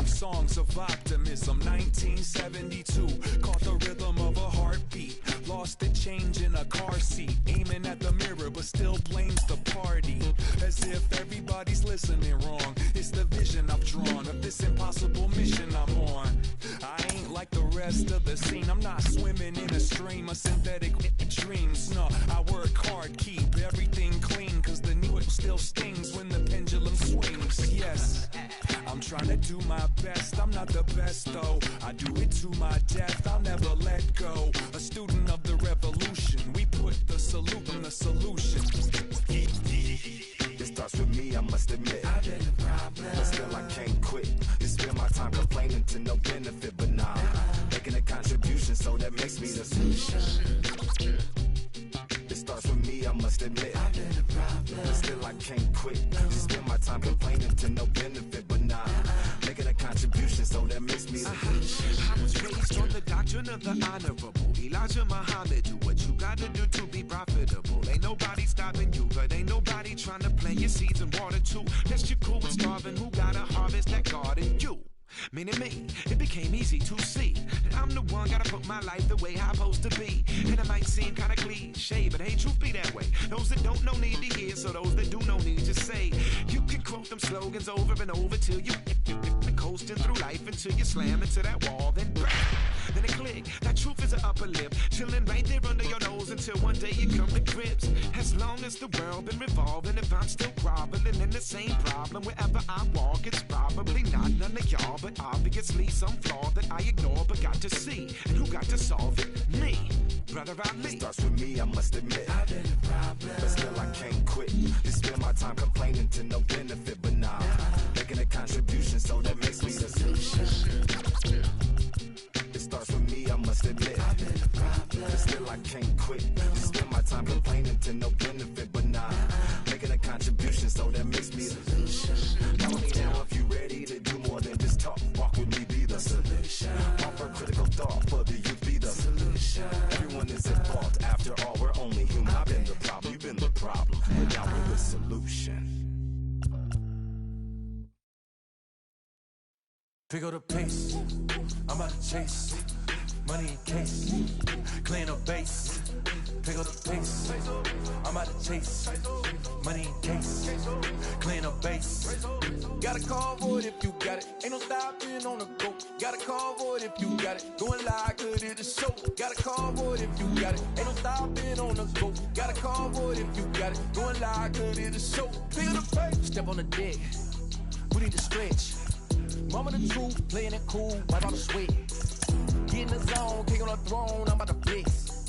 Songs of optimism. 1972, caught the rhythm of a heartbeat. Lost the change in a car seat, aiming at the mirror but still blames the party, as if everybody's listening wrong. It's the vision I've drawn of this impossible mission I'm on. I ain't like the rest of the scene. I'm not swimming in a stream of synthetic dreams. No, I work hard, keep everything clean, cause the new it still stings when the pendulum swings. Yes, I'm trying to do my best. I'm not the best though, I do it to my death. I'll never let go. A student of the revolution, we put the salute in the solution. It starts with me, I must admit. I've been a problem, but still I can't quit. You spend my time complaining to no benefit, but nah, making a contribution, so that makes me the solution. It starts with me, I must admit. I've been a problem, but still I can't quit. You spend my time complaining to no benefit, but nah, making a contribution, so that makes me the solution. I was raised on the doctrine of the honorable Elijah Muhammad. Do what you gotta do to be profitable. Ain't nobody stopping you, but ain't nobody trying to plant your seeds and water too. That's you cool with starving. Who gotta harvest that garden? You. Meaning me, it became easy to see that I'm the one, gotta put my life the way I'm supposed to be. And it might seem kinda cliche, but hey, truth be that way. Those that don't know need to hear, so those that do know need to say. You can quote them slogans over and over till you coasting through life until you slam into that wall, then bang, then it click. That truth is an upper lip, chilling right there under your nose until one day you come to grips. As long as the world been revolving, if I'm still groveling in the same problem wherever I walk, it's probably not none of y'all, but obviously some flaw that I ignore but got to see. And who got to solve it? Me. right around me. It starts with me, I must admit. I've been a problem, but still I can't quit. You spend my time complaining to no benefit, but nah, making a contribution, so that makes me the solution. It starts with me, I must admit. I've been a problem, but still I can't quit. You spend my time complaining to no benefit, but nah, making a contribution, so that makes me the solution. Follow me now if you ready to do more than just talk. Walk with me, be the solution. Offer critical thought for the youth, be the solution. Everyone is at fault. After all, we're only human. I've been the problem, you've been the problem, but now we're the solution. Pick up the pace, I'm about to chase money in case, clean up base. Pick up the pace, I'm about to chase money in case, clean up base. Got a call for it if you got it. Ain't no stopping on the go. Got a call for it if you got it. Going live, good it is show. Got a call for it if you got it. Ain't no stopping on the go. Got a call for it if you got it. Going live, good it is show. Feel the pain. Step on the deck. We need to stretch. Mama the truth, playing it cool, wipe all the sweat. Get in the zone, kick on the throne, I'm about to flex.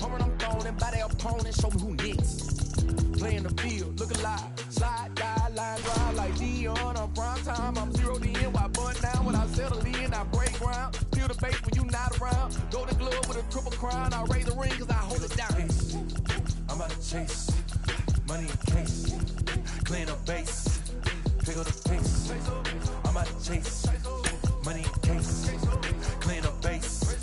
Home run, I'm throwing and by their opponent, show me who next. Play in the field, look alive. Slide, die, line, drive like Dion on prime time. I'm zeroed in, why bun down when I settle in, I break ground. Feel the bass when you not around. Go to glove with a triple crown, I raise the ring cause I hold it down. I'm about to chase money in case, clean up base. Pick up the pace, I'm about to chase money in case, clean up base.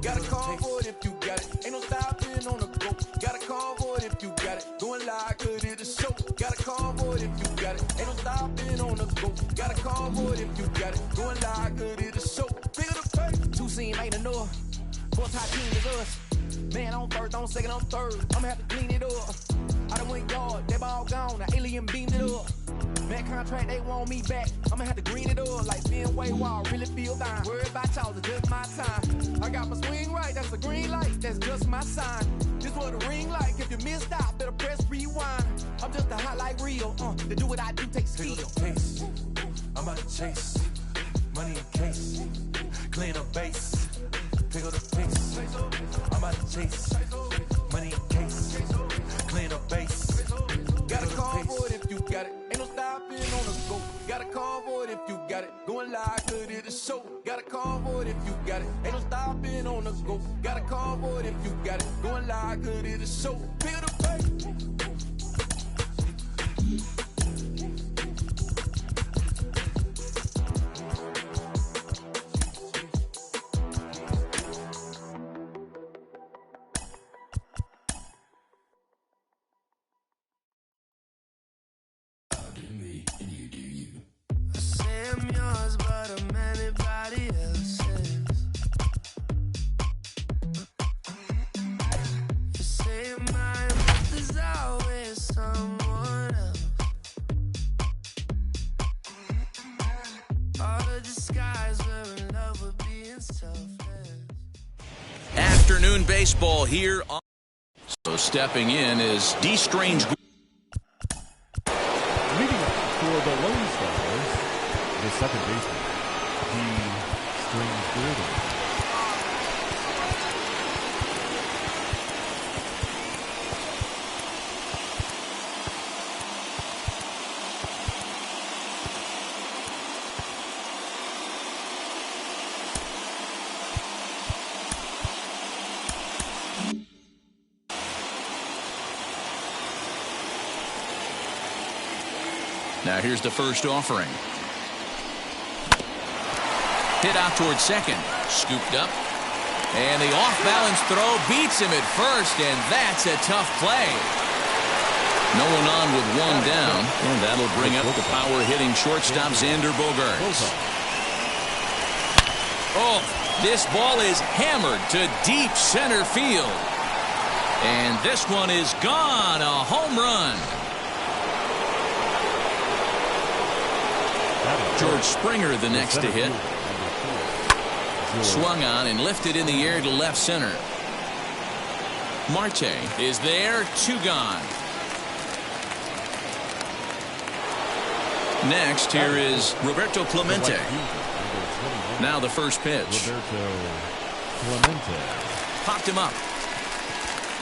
Got a call for it if you got it. Ain't no stopping on the go. Got a call for it if you got it. Going live, good it is show. Got a call for it if you got it. Ain't no stopping on the go. Got a call for it if you got it. Going live, good it is show. Pick up the pace. Two seam ain't enough. Four top team is us. Man on first, on second, on third. I'ma have to clean it up. I done went yard, they ball gone. The alien beamed it up. Man contract, they want me back. I'ma have to green it up like Ben Way Wall. Really feel fine. Worried about y'all, it's just my time. I got my swing right, that's a green light. That's just my sign. This what a ring like. If you missed out, better press rewind. I'm just a hot like real. To do what I do takes skill. Pick up the pace, I'm about to chase money in case, clean up base. Pick up the pace, I'm about to chase money in case, clean up base. Got a call for it if you got it. Ain't no stopping on the go. Got a call for it if you got it. Going live, good it is show. Got a call for it if you got it. Ain't no stopping on the go. Got a call for it if you got it. Going live, good it is show. Pick up the pace. Afternoon baseball here on. So stepping in is D-Strange. Leading up for the Lone Stars, the second baseman, D-Strange Gordon. Now here's the first offering. Hit out towards second. Scooped up. And the off-balance throw beats him at first, and that's a tough play. No one on with one down, and that'll bring up the power-hitting shortstop Xander Bogaerts. Oh, this ball is hammered to deep center field. And this one is gone, a home run. George Springer the next to hit. Swung on and lifted in the air to left center. Marte is there, 2 gone. Next, here is Roberto Clemente. Now the first pitch. Roberto Clemente. Popped him up.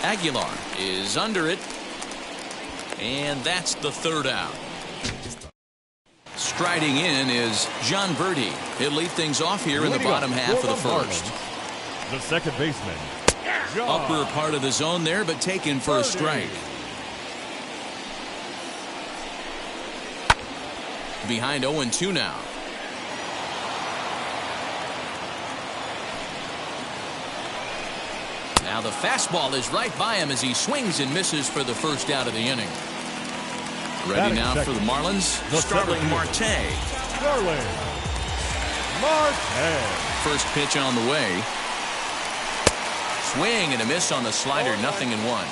Aguilar is under it. And that's the third out. Striding in is John Verdi. He'll lead things off here in the bottom half of the first. The second baseman. Upper part of the zone there, but taken for a strike. Behind 0-2 now. Now the fastball is right by him as he swings and misses for the first out of the inning. Ready now for the Marlins, Starling Marte. Starling Marte. First pitch on the way. Swing and a miss on the slider, 0-1.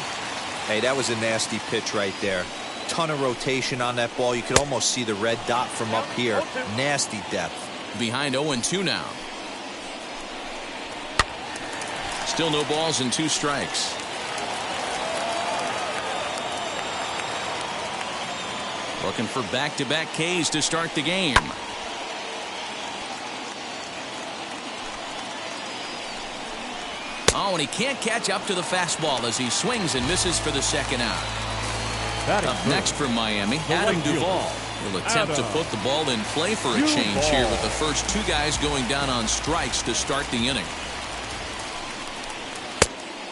Hey, that was a nasty pitch right there. Ton of rotation on that ball. You could almost see the red dot from up here. Nasty depth. Behind 0-2 now. Still no balls and 2 strikes. Looking for back-to-back Ks to start the game. Oh, and he can't catch up to the fastball as he swings and misses for the second out. Up next from Miami, Adam Duvall will attempt to put the ball in play for a change here with the first 2 guys going down on strikes to start the inning.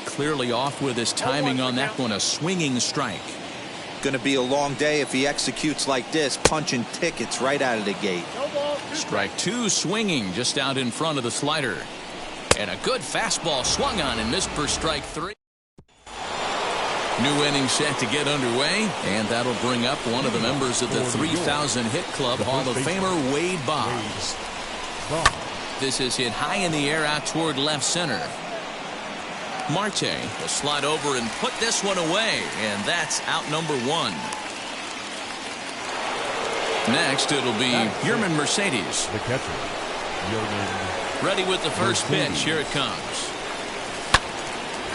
Clearly off with his timing on that one, a swinging strike. Going to be a long day if he executes like this, punching tickets right out of the gate. Strike 2 swinging just out in front of the slider. And a good fastball swung on and missed for strike 3. New inning set to get underway, and that'll bring up one of the members of the 3,000 hit club, Hall of Famer Wade Boggs. This is hit high in the air out toward left center. Marte will slide over and put this one away, and that's out number 1. Next, it'll be Yerman Mercedes. The catcher, Yerman. Ready with the first pitch. Here it comes.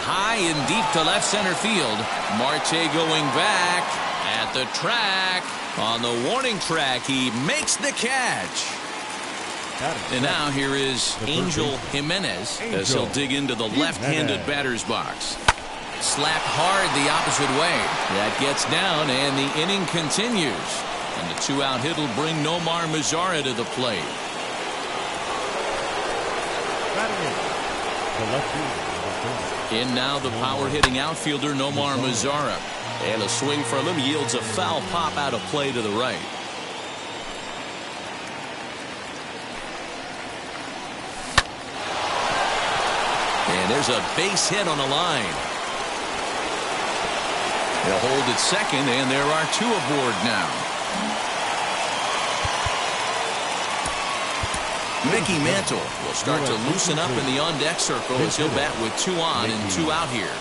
High and deep to left center field. Marte going back at the track. On the warning track, he makes the catch. And now here is Angel Jimenez as he'll dig into the left-handed batter's box. Slapped hard the opposite way. That gets down, and the inning continues. And the 2-out hit will bring Nomar Mazara to the plate. In now the power-hitting outfielder Nomar Mazara. And a swing from him yields a foul pop out of play to the right. And there's a base hit on the line. They'll hold at second, and there are 2 aboard now. Mickey Mantle will start to loosen up in the on-deck circle as he'll bat with 2 on and 2 out here.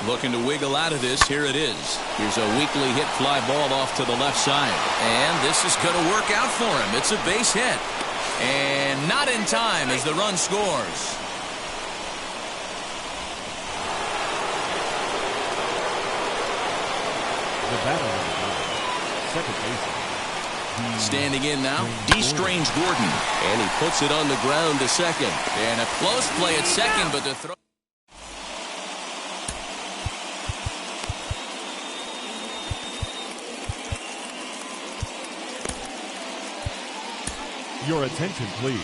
Looking to wiggle out of this. Here it is. Here's a weakly hit fly ball off to the left side. And this is going to work out for him. It's a base hit. And not in time as the run scores. The batter, second baseman. Standing in now, Strange Gordon. And he puts it on the ground to second. And a close play at second, but the throw. Your attention, please.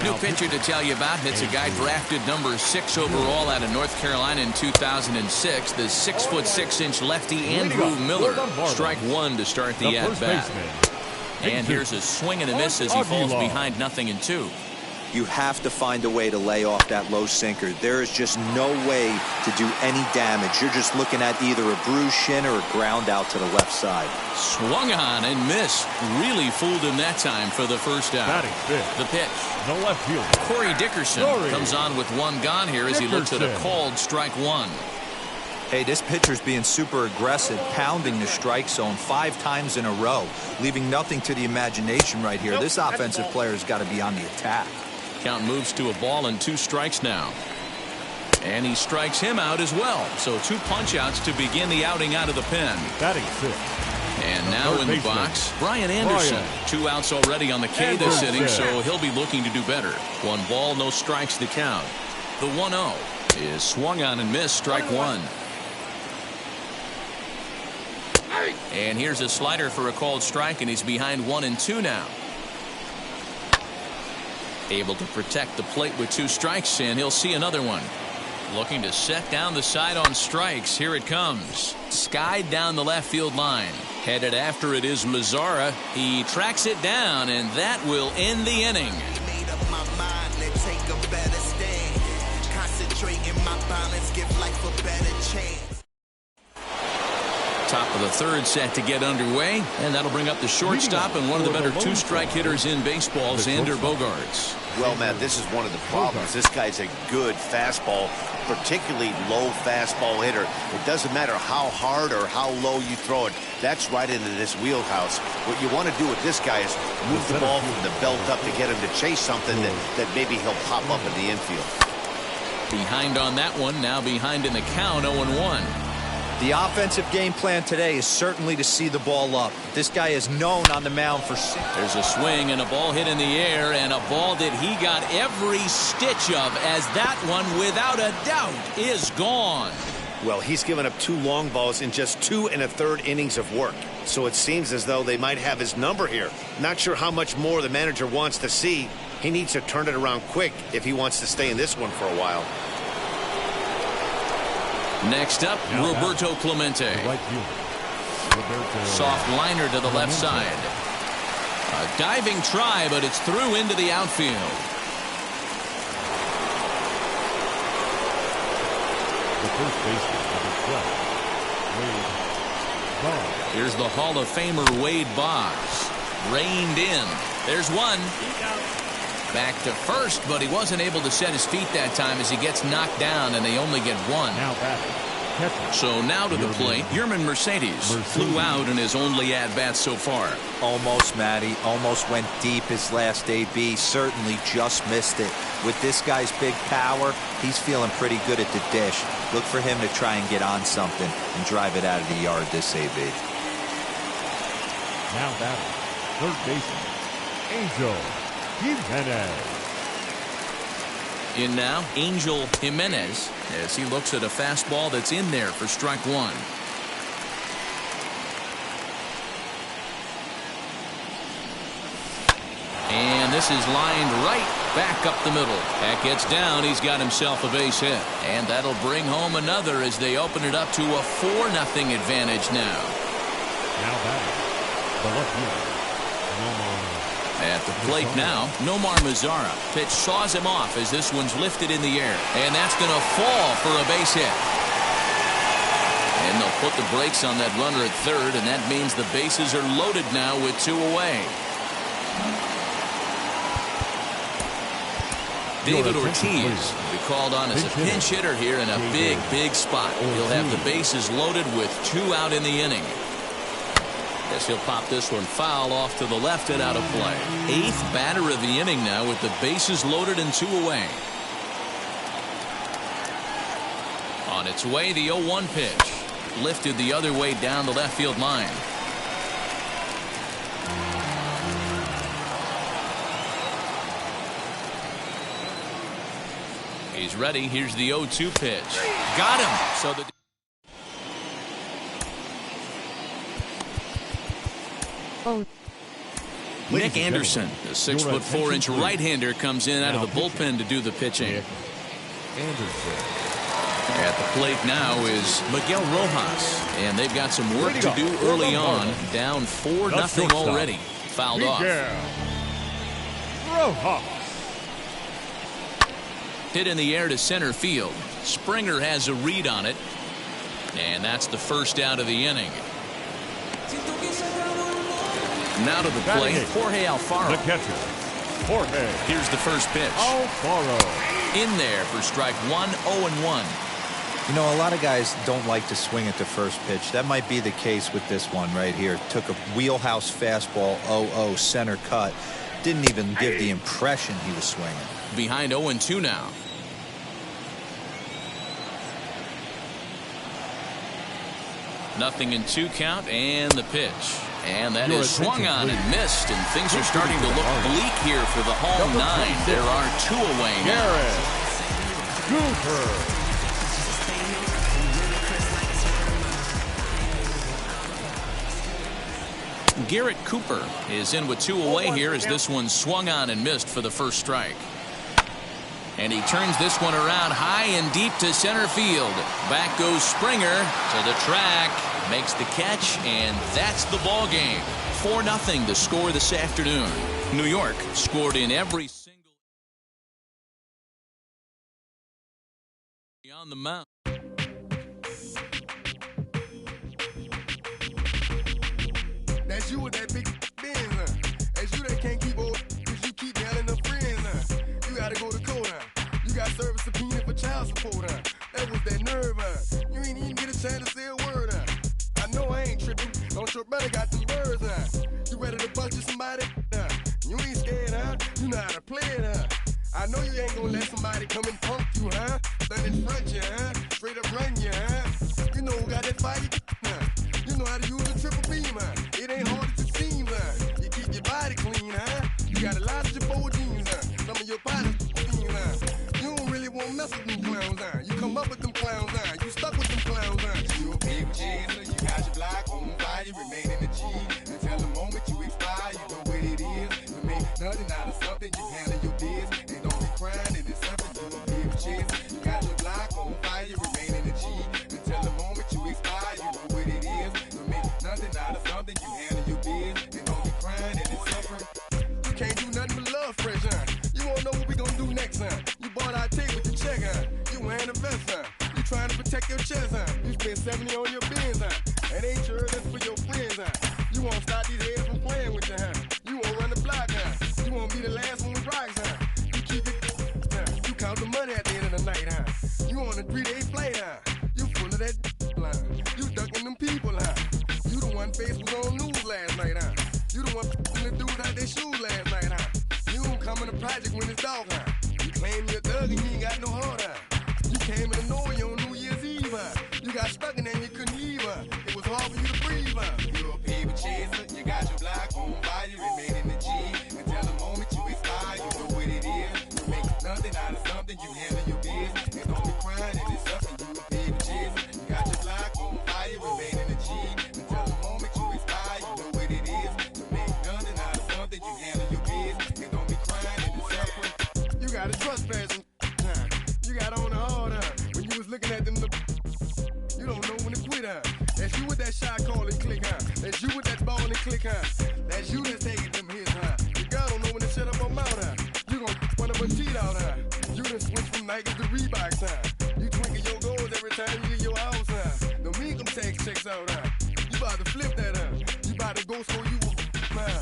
New pitcher to tell you about. It's a guy drafted number 6 overall out of North Carolina in 2006. The 6'6" lefty Andrew Miller. Strike 1 to start the at-bat. And here's a swing and a miss as he falls behind 0-2. You have to find a way to lay off that low sinker. There is just no way to do any damage. You're just looking at either a bruised shin or a ground out to the left side. Swung on and missed. Really fooled him that time for the first out. The pitch. The left field. Corey Dickerson comes on with 1 gone here as he looks at a called strike 1. Hey, this pitcher's being super aggressive, pounding the strike zone 5 times in a row, leaving nothing to the imagination right here. This offensive player's got to be on the attack. Count moves to a ball and 2 strikes now. And he strikes him out as well. So 2 punch-outs to begin the outing out of the pen. Batting 5th. And now in the box, Brian Anderson. 2 outs already on the K this inning, so he'll be looking to do better. 1 ball, no strikes to count. The 1-0 is swung on and missed, strike one. And here's a slider for a called strike, and he's behind 1-2 now. Able to protect the plate with 2 strikes, and he'll see another one. Looking to set down the side on strikes. Here it comes. Skied down the left field line. Headed after it is Mazzara. He tracks it down, and that will end the inning. Made up my mind, let's take a better stand. Concentrate in my balance, give life a better chance. Top of the third set to get underway, and that'll bring up the shortstop and one of the better 2-strike hitters in baseball, Xander Bogaerts. Well, Matt, this is one of the problems. This guy's a good fastball, particularly low fastball hitter. It doesn't matter how hard or how low you throw it. That's right into this wheelhouse. What you want to do with this guy is move the ball from the belt up to get him to chase something that maybe he'll pop up in the infield. Behind on that one, now behind in the count, 0-1. The offensive game plan today is certainly to see the ball up. This guy is known on the mound for... There's a swing and a ball hit in the air, and a ball that he got every stitch of, as that one, without a doubt, is gone. Well, he's given up 2 long balls in just 2 1/3 innings of work. So it seems as though they might have his number here. Not sure how much more the manager wants to see. He needs to turn it around quick if he wants to stay in this one for a while. Next up, Roberto Clemente. Soft liner to the left side. A diving try, but it's through into the outfield. The first baseman, number 12, Wade Boggs. Here's the Hall of Famer Wade Boggs. Reined in. There's one. Back to first, but he wasn't able to set his feet that time as he gets knocked down, and they only get one. Now batting. So now to the plate, Yerman Mercedes flew out in his only at-bat so far. Almost, Matty. Almost went deep his last AB. Certainly just missed it. With this guy's big power, he's feeling pretty good at the dish. Look for him to try and get on something and drive it out of the yard this AB. Now batting. Third baseman, Angel Jimenez. In now, Angel Jimenez, as he looks at a fastball that's in there for strike one. And this is lined right back up the middle. That gets down. He's got himself a base hit. And that'll bring home another as they open it up to a 4-0 advantage now. Now batting. The left fielder, at the plate now, Nomar Mazzara. Pitch saws him off as this one's lifted in the air. And that's going to fall for a base hit. And they'll put the brakes on that runner at third, and that means the bases are loaded now with 2 away. David Ortiz will be called on as a pinch hitter here in a big spot. He'll have the bases loaded with 2 out in the inning. Guess he'll pop this one foul off to the left and out of play. 8th batter of the inning now with the bases loaded and 2 away. On its way, the 0-1 pitch. Lifted the other way down the left field line. He's ready. Here's the 0-2 pitch. Got him. So the Nick Anderson, the 6'4" right-hander, comes in out of the bullpen to do the pitching. At the plate now is Miguel Rojas, and they've got some work to do early on. Down 4-0 already. Fouled off. Rojas. Hit in the air to center field. Springer has a read on it, and that's the first out of the inning. Now to the plate, Jorge Alfaro. The catcher, Jorge. Here's the first pitch. Alfaro. In there for strike one, 0-1. You know, a lot of guys don't like to swing at the first pitch. That might be the case with this one right here. Took a wheelhouse fastball, 0-0, center cut. Didn't even give the impression he was swinging. Behind 0-2 now. Nothing in 2 count, and the pitch. And that is swung on and missed, and things are starting to look bleak here for the home 9. There are 2 away now. Cooper. Garrett Cooper is in with 2 away here as this one swung on and missed for the first strike. And he turns this one around high and deep to center field. Back goes Springer to the track, makes the catch, and that's the ball game. 4-0 the score this afternoon. New York scored in every single on the mound. That's you with that big Benz, huh? That's you that can't keep old because you keep yelling the friends, huh? You gotta go to court, huh? You got service subpoena for child support, huh? That was that nerve, huh? You ain't even get a chance to say a word, huh? I know I ain't tripping. Don't your brother got them birds, huh? You ready to bust you somebody, huh? You ain't scared, huh? You know how to play it, huh? I know you ain't gonna let somebody come and punk you, huh? Stand in front you, huh? Straight up run you, huh? You know who got that fire, huh? You know how to use a triple beam, huh? It ain't hard as it seems, huh? You keep your body clean, huh? You got a lot of your bold jeans, huh? Some of your body's clean, huh? You don't really want to mess with them clowns, huh? You come up with them clowns, huh? You stuck with them clowns, huh? You a big chaser, you got your block on fire, you remain in the G. Until the moment you expire, you know what it is. You make nothing out of something, you handle your biz. And don't be crying, it is something, you a big chaser. You got your block on fire, you remain in the G. Until the moment you expire, you know what it is. You make nothing out of something, you handle your biz. And don't be crying, it is suffering. You can't do nothing but love fresh, huh? You won't know what we gonna do next, huh? You bought our tape with the check, huh? You wearing a vest, huh? You trying to protect your chest, huh? You spent 70 on your bins, huh? That ain't sure that's for your friends, huh? You won't stop these heads from playing with you, huh? You won't run the block, huh? You won't be the last one with rocks, huh? You keep it, huh? You count the money at the end of the night, huh? You on a 3-day flight, huh? You full of that line. You ducking them people, huh? You the one face was on news last night, huh? You the one the dudes out their shoes last night, huh? You don't come in the project when it's dark, huh? You claim you're a thug and you ain't got no heart, huh? You came in the Norway on New Year's Eve, huh? You got stuck in there and you couldn't leave, huh? It was hard for you to breathe, huh? You're a paper chaser, you got your block on fire, you remain in the G. Until the moment you expire, you know what it is. You make nothing out of something, you handle your biz. And don't be crying, it is something, you a paper chaser. You got your block on fire, you remain in the G. Until the moment you expire, you know what it is. You make nothing out of something, you handle your biz. And don't be crying, it is suffering. You got a trespass, huh? You got on the hard, huh? When you was looking at them, you don't know when to quit, huh? That's you with that shot call and click, huh? That's you with that ball and click, huh? That's you that's taking them hits, huh? The girl don't know when to shut up her mouth, huh? You gon' one of her teeth out, huh? You done switch from Nikes to Reeboks, huh? You twinkle your goals every time you leave your house, huh? The income tax checks out, huh? You about to flip that, huh? You about to go so you, huh?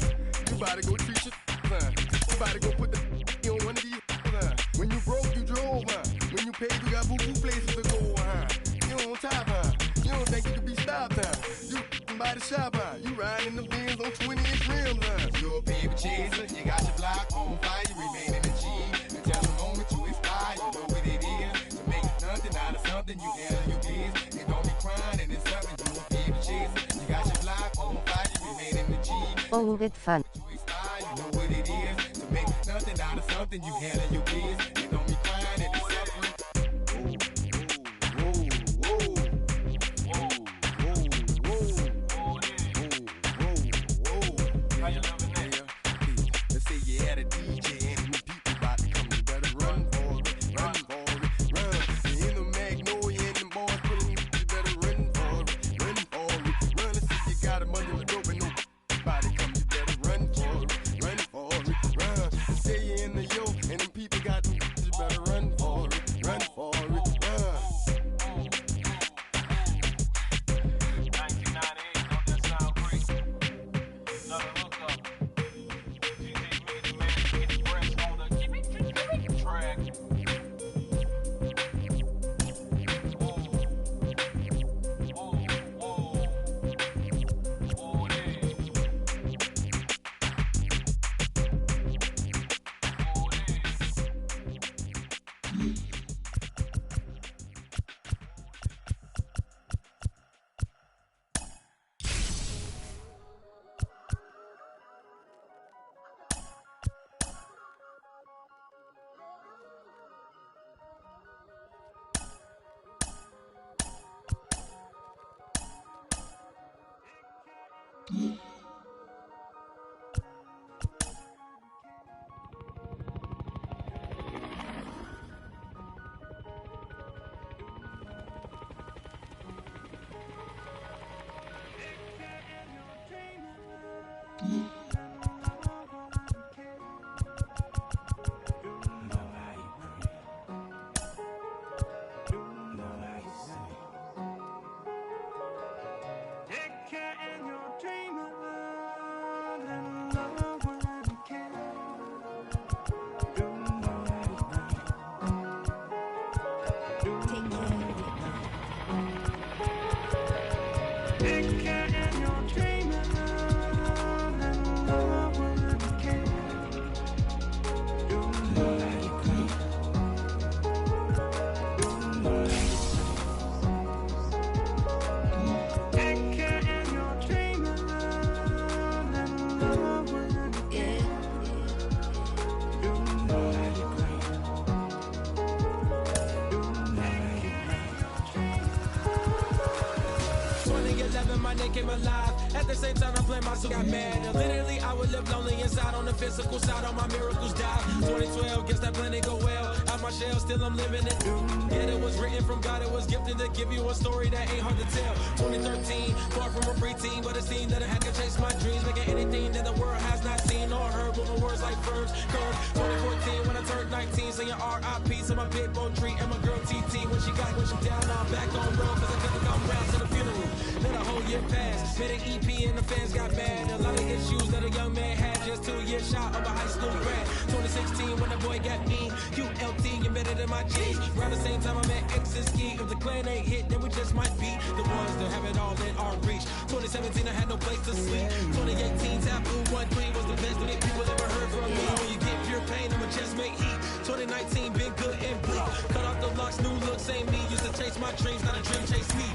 You about to go treat your, huh? You about to go put the on one of these, huh? When you broke, you drove, huh? When you paid, you got boo-boo places to go, huh? You on top, huh? You don't think you can be stopped, huh? You by the shop, huh? You riding in the Benz on 20-inch rims, huh? You're a paper chaser, you got your block on fire, you remain in the G. Until the moment you expire, you know what it is. To make nothing out of something, you handle your biz. And don't be crying, and it's something, you're a paper chaser. You got your block on fire, you remain in the G. Oh, good fun. You know what it is. To make nothing out of something, you handle your biz. And don't be crying, and it's suffering. Came alive. At the same time, I played myself, got mad. And literally, I would live lonely inside. On the physical side, all my miracles died. 2012, guess that plan didn't go well. Out my shell, still I'm living it. Yeah, it was written from God, it was gifted to give you a story that ain't hard to tell. 2013, far from a preteen, but it seemed that I had to chase my dreams, making anything that the world has not seen or heard. Moving words like verbs, curves. 2014, when I turned 19, saying R.I.P. to my big bone tree and my girl TT. When she down, now I'm back on road, cause I couldn't come round to the funeral. Let a whole year pass, made an EP and the fans got mad. A lot of issues that a young man had, just 2 years shy of a high school grad. 2016 when the boy got me, QLT embedded in my jeans. Around the same time I met X and Ski. If the clan ain't hit, then we just might be the ones that have it all in our reach. 2017 I had no place to sleep. 2018 Taboo 1-3 was the best that people ever heard from me. When you get pure pain, I'ma just make heat. 2019 been good and bleak. Cut off the locks, new looks, ain't me. Used to chase my dreams, not a dream chase me.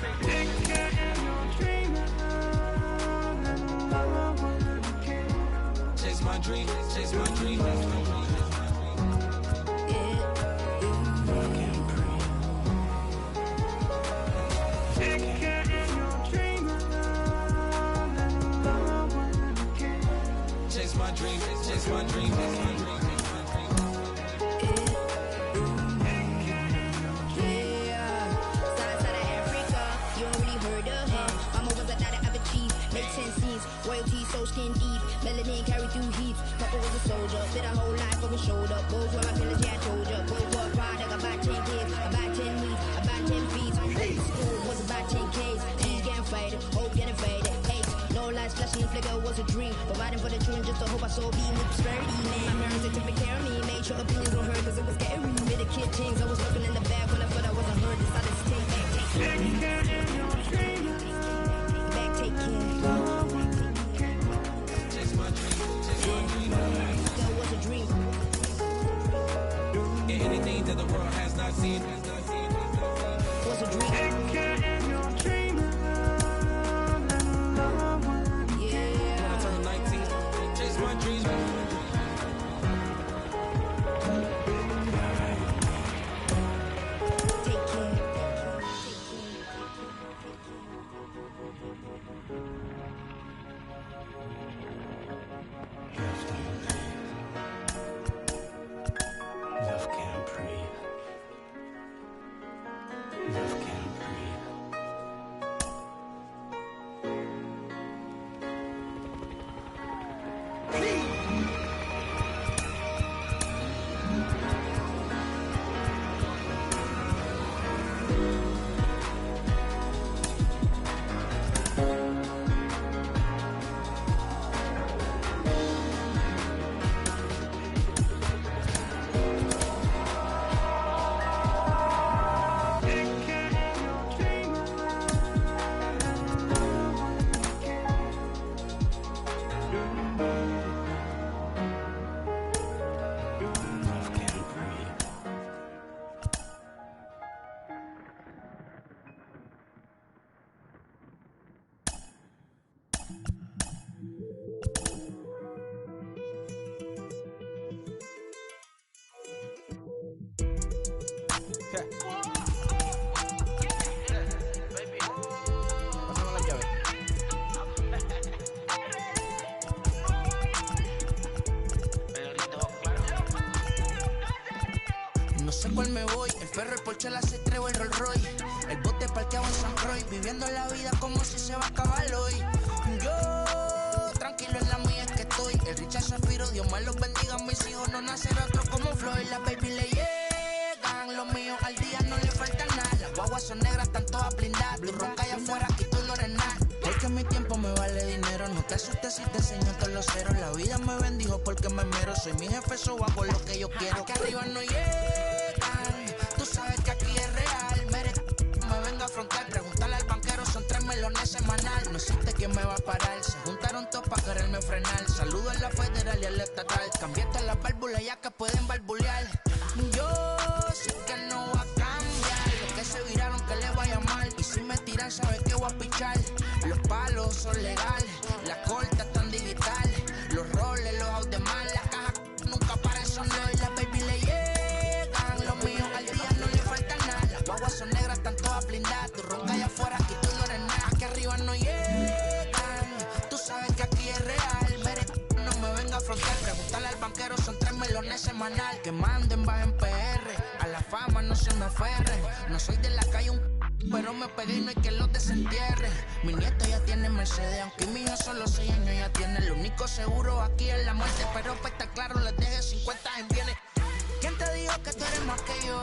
Chase my dream, chase my dream, chase my dream. Chase my dream, chase my dream, chase my dream. Royalty so skin deep, melanin carry through heat. Papa was a soldier, did a whole life over shoulder. Both were my pillars, yeah, I told ya. Both were product, about 10 kids, about 10 weeks, about 10 feet. School was about 10 Ks, T's getting faded, hope getting faded. Hey, no lights flashing, flicker was a dream. Providing for the children just to hope I saw being with prosperity, man. My parents, they took me care of me, made sure opinions were heard, cause it was scary. Made a kid things, I was looking in the back when I thought I wasn't heard. Decided to take back, take care. Anything that the world has not seen. What's a dream? Yeah. When I turn 19, chase my dreams. Take care. Love can't breathe. Love can't breathe. No sé cuál me voy, el perro, el Porsche, la C3 o el Rolls Royce. El bote parqueado en San Roy, viviendo la vida como si se va a acabar hoy. Yo, tranquilo en la mía es que estoy. El Richard Zafiro, Dios me los bendiga, mis hijos no nacerán otro como Floyd. Las baby le llegan, los míos al día no le falta nada. Las guaguas son negras, están todas blindadas. Tú ronca allá afuera, aquí tú no eres nada. Porque mi tiempo me vale dinero, no te asustes si te enseño todos los ceros. La vida me bendijo porque me mero, soy mi jefe, so hago lo que yo quiero. Aquí arriba no llegan, tú sabes que aquí es real. Me venga a afrontar, pregúntale al banquero, son 3 melones, semanal. No existe quien me va a parar. Se juntaron todos para quererme frenar. Saludo a la federal y al estatal. Cambiaste las válvulas ya que pueden barbulear. Yo sé que no va a cambiar. Los que se viraron que le vaya mal. Y si me tiran, sabes que voy a pichar. Los palos son legales. Las cortas están digitales. Los roles, los out de mal. Las cajas nunca paran, son los y las baby le llegan. Los míos al día no le falta nada. Las guaguas son negras, están todas blindadas. Tu ronca allá afuera, aquí tú no eres nada. Aquí arriba no llegan. Tú sabes que aquí es real. Mere, no me venga a afrontar. Preguntarle al banquero, son 3 melones semanal. Que manden, bajen PR. A la fama no se me aferren. No soy de la calle, pero me pegué y no hay que los desentierre. Mi nieto ya tiene Mercedes, aunque mi hijo solo 6 años ya tiene. Lo único seguro aquí es la muerte, pero para estar claro les deje 50 en bienes. ¿Quién te dijo que tú eres más que yo?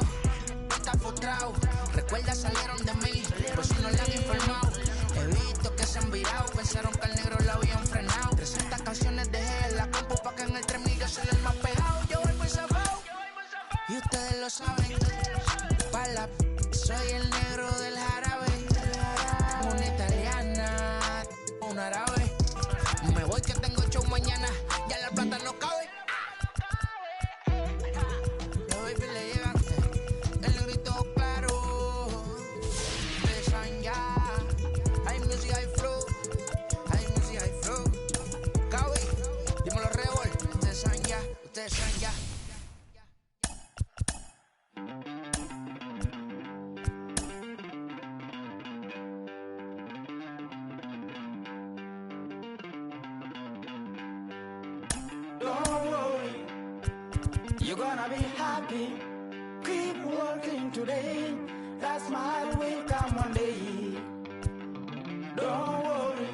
Estás frustrado, recuerda salieron de mí, por si no le han informado. He visto que se han virado, pensaron que al negro lo habían frenado. 300 canciones dejé en la compu pa' que en el 3000 yo soy el más pegado. Yo voy muy zafado, y ustedes lo saben. Pa' la soy el negro del jarabe. Una italiana, un árabe. Me voy que tengo show mañana, ya la plata no cabe. Los baby le llegan, el negrito claro. Ustedes saben ya, hay music, hay flow. Hay music, hay flow. Cabe, dímelo Rebol. Ustedes saben ya, ustedes saben ya. Don't worry, you're gonna be happy. Keep working today. That smile will come one day. Don't worry,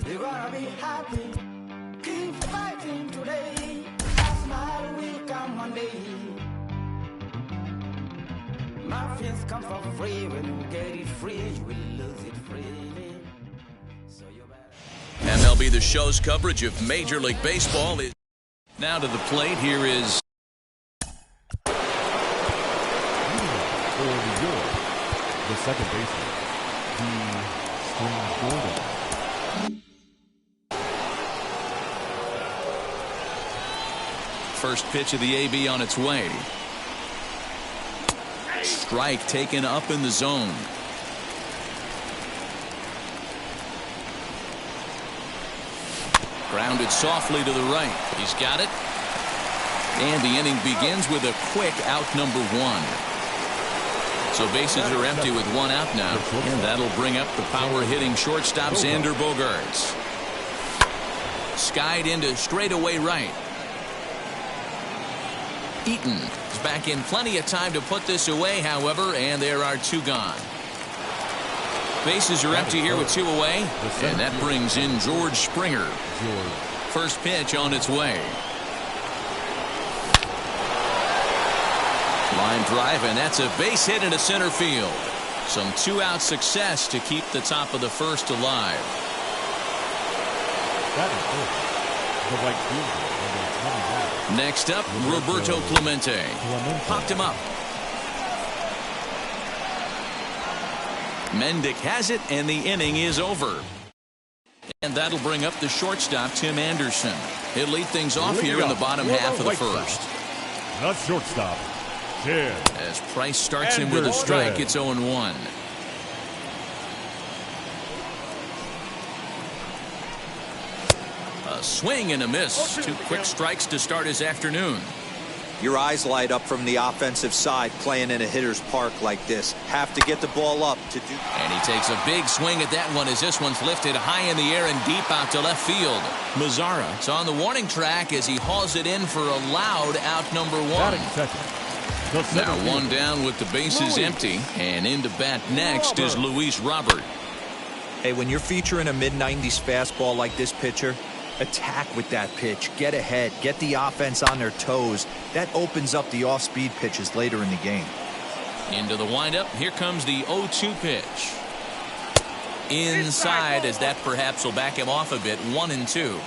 you're gonna be happy. Keep fighting today. That smile will come one day. Nothing's come for free. When you get it free, you will lose it freely. So you better. MLB The Show's coverage of Major League Baseball is now to the plate. Here is For New York, the second baseman, D. Gordon. first pitch of the AB on its way. Strike taken up in the zone. Grounded softly to the right. He's got it. And the inning begins with a quick out number one. So bases are empty with one out now. And that'll bring up the power-hitting shortstop Xander Bogaerts. Skied into straightaway right. Eaton is back in plenty of time to put this away, however, and there are two gone. Bases are empty here with two away, and that brings in George Springer. First pitch on its way. Line drive, and that's a base hit into center field. Some two-out success to keep the top of the first alive. Next up, Roberto Clemente. Popped him up. Mendick has it, and the inning is over. And that'll bring up the shortstop, Tim Anderson. He'll lead things off here in the bottom half of the first. Not shortstop. Tim. As Price starts him with a strike, it's 0-1. A swing and a miss. Two quick strikes to start his afternoon. Your eyes light up from the offensive side playing in a hitter's park like this. Have to get the ball up to do. And he takes a big swing at that one as this one's lifted high in the air and deep out to left field. Mazzara is on the warning track as he hauls it in for a loud out number one. Now one down with the bases empty, and in to bat next is Luis Robert. Hey, when you're featuring a mid-90s fastball like this pitcher, attack with that pitch, get ahead, get the offense on their toes. That opens up the off-speed pitches later in the game. Into the windup, here comes the 0-2 pitch. Inside, as that perhaps will back him off a bit, 1-2.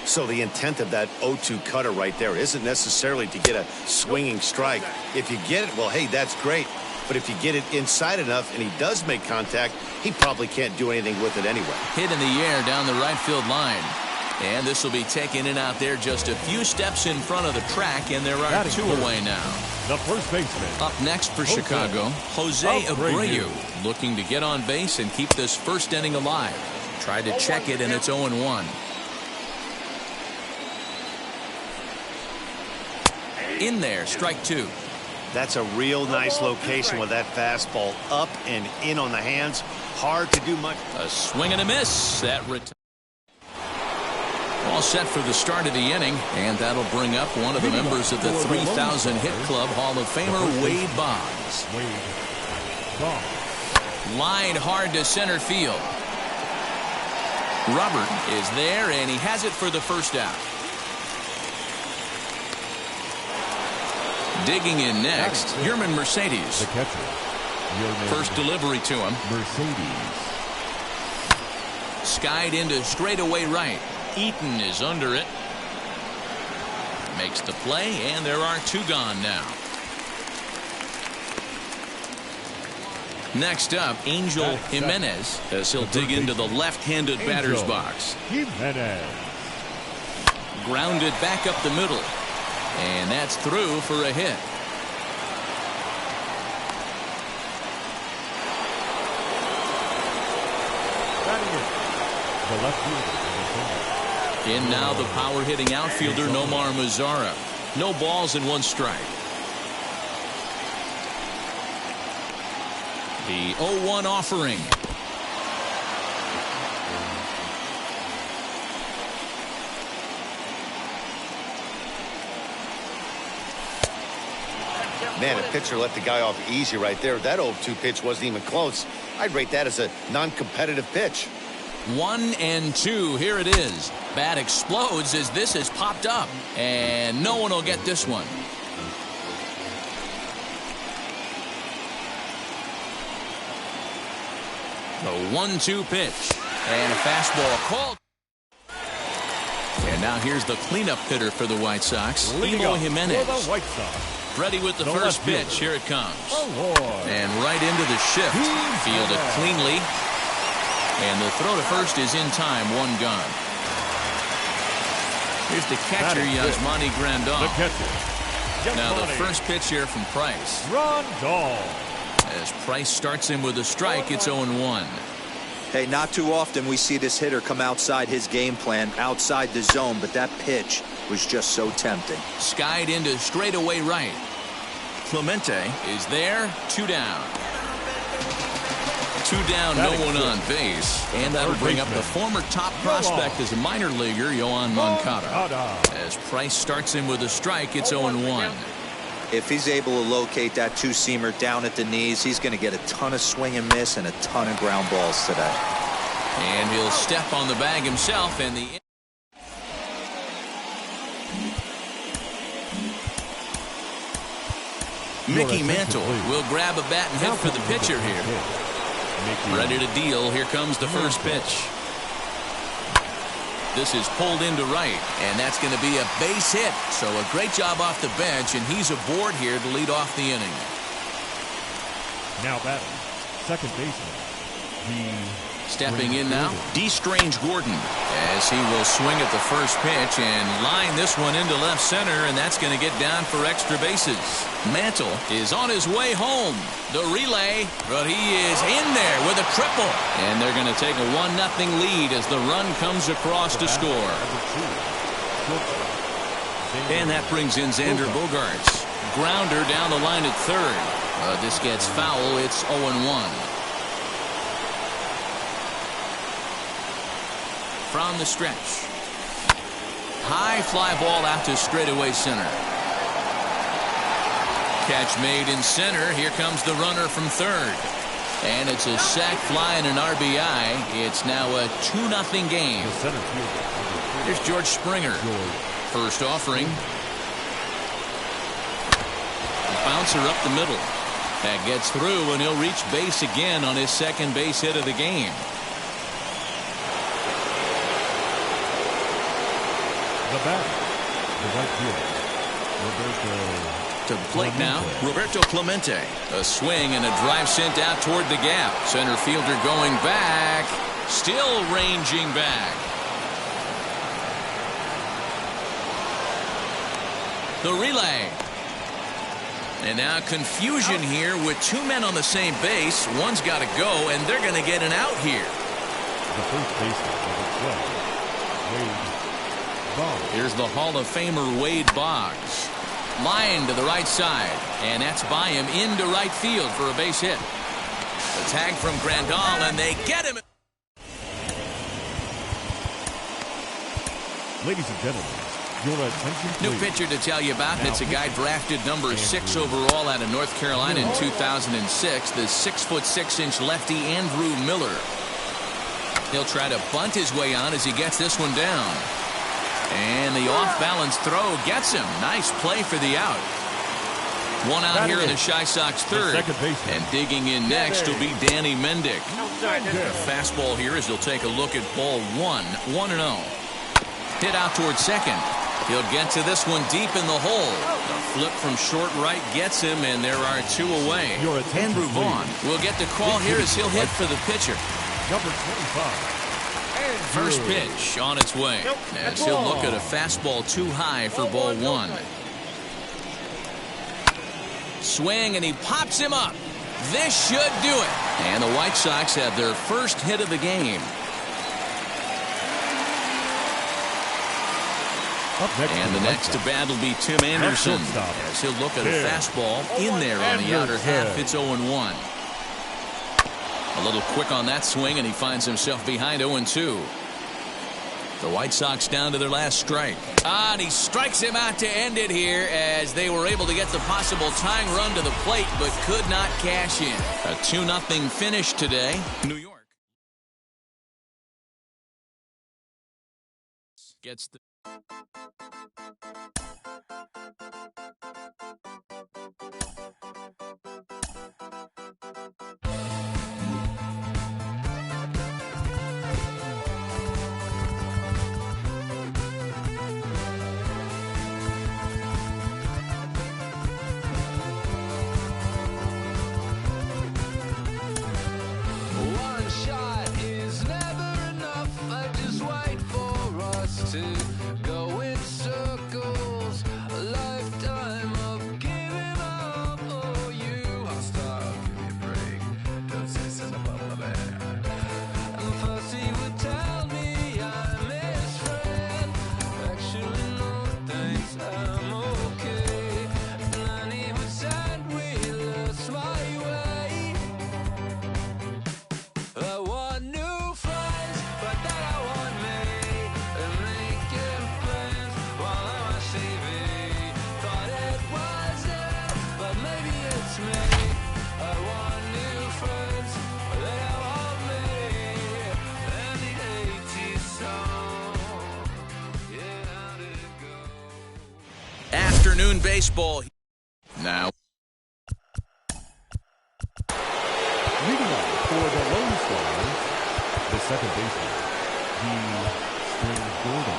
So the intent of that 0-2 cutter right there isn't necessarily to get a swinging strike. If you get it, well, hey, that's great. but if you get it inside enough and he does make contact, he probably can't do anything with it anyway. Hit in the air down the right field line. And this will be taken in out there just a few steps in front of the track, and there are two away now. The first baseman. Up next for Chicago, Jose Abreu, looking to get on base and keep this first inning alive. Tried to check it, and it's 0-1. In there, strike two. That's a real nice location with that fastball up and in on the hands. Hard to do much. A swing and a miss. That all set for the start of the inning, and that'll bring up one of the members of the 3,000 hit club, Hall of Famer Wade Boggs. Line hard to center field. Robert is there, and he has it for the first out. Digging in next, Yerman Mercedes. The catcher. First delivery to him. Mercedes. Skied into straightaway right. Eaton is under it. Makes the play, and there are two gone now. Next up, Angel Jimenez, as he'll dig into the left-handed batter's box. Jimenez. Grounded back up the middle. And that's through for a hit. The left fielder. In now the power-hitting outfielder Nomar Mazara. No balls and one strike. The 0-1 offering. Man, a pitcher let the guy off easy right there. That 0-2 pitch wasn't even close. I'd rate that as a non-competitive pitch. 1-2. Here it is. Bat explodes as this has popped up. And no one will get this one. The 1-2 pitch. And a fastball called. And now here's the cleanup hitter for the White Sox, Eloy Jimenez. Ready with the first pitch. Here it comes. And right into the shift. Fielded cleanly. And the throw to first is in time. One gone. Here's the catcher, Yasmani Grandal. Now the first pitch here from Price. Grandal. As Price starts him with a strike, it's 0-1. Hey, not too often we see this hitter come outside his game plan, outside the zone, but that pitch was just so tempting. Skied into straightaway right. Clemente is there. Two down. Two down, no one on base. And that'll bring up the former top prospect as a minor leaguer, Yohan Moncada. As Price starts him with a strike, it's 0-1. If he's able to locate that two-seamer down at the knees, he's going to get a ton of swing and miss and a ton of ground balls today. And he'll step on the bag himself, and the Mickey Mantle will grab a bat and hit for the pitcher here. Ready to deal. Here comes the first pitch. This is pulled into right, and that's going to be a base hit. So a great job off the bench, and he's aboard here to lead off the inning. Now batting, second baseman. Stepping in now, Strange Gordon, as he will swing at the first pitch and line this one into left center, and that's going to get down for extra bases. Mantle is on his way home. The relay, but he is in there with a triple. And they're going to take a 1-0 lead as the run comes across to score. And that brings in Xander Bogaerts. Grounder down the line at third. This gets foul. It's 0-1. From the stretch. High fly ball out to straightaway center. Catch made in center. Here comes the runner from third. And it's a sac fly and an RBI. It's now a 2-0 game. Here's George Springer. First offering. Bouncer up the middle. That gets through, and he'll reach base again on his second base hit of the game. The batter, the right fielder, Roberto To the plate now, Roberto Clemente. A swing and a drive sent out toward the gap. Center fielder going back. Still ranging back. The relay. And now confusion here with two men on the same base. One's got to go, and they're going to get an out here. The first baseman, number 12, Wade Boggs. Here's the Hall of Famer Wade Boggs. Line to the right side, and that's by him into right field for a base hit. The tag from Grandal, and they get him. Ladies and gentlemen, your attention please. New pitcher to tell you about, and it's a guy drafted number 6 overall out of North Carolina in 2006, the 6'6" lefty Andrew Miller. He'll try to bunt his way on as he gets this one down. And the off-balance throw gets him. Nice play for the out. One out here in the Chi Sox third. And digging in next will be Danny Mendick. A fastball here as he'll take a look at ball 1. 1-0. Hit out towards second. He'll get to this one deep in the hole. The flip from short right gets him, and there are 2 away. Andrew Vaughn will get the call here as he'll hit for the pitcher. Number 25. First pitch on its way. As he'll look at a fastball too high for ball 1. Swing, and he pops him up. This should do it. And the White Sox have their first hit of the game. And the next to bat will be Tim Anderson. As he'll look at a fastball in there on the outer half. It's 0-1. A little quick on that swing, and he finds himself behind 0-2. The White Sox down to their last strike. And he strikes him out to end it here as they were able to get the possible tying run to the plate but could not cash in. A 2-0 finish today. New York gets the... To go in circles, a lifetime of giving up. Oh, you are star, give me a break. Don't say something about my bad. And first he would tell me I'm his friend. Actually, no thanks, I'm okay. And then he would send me lost my way. I want new friends, but then I want me. Afternoon baseball now. Leading up for the Lone Stars, the second baseman, D. Gordon.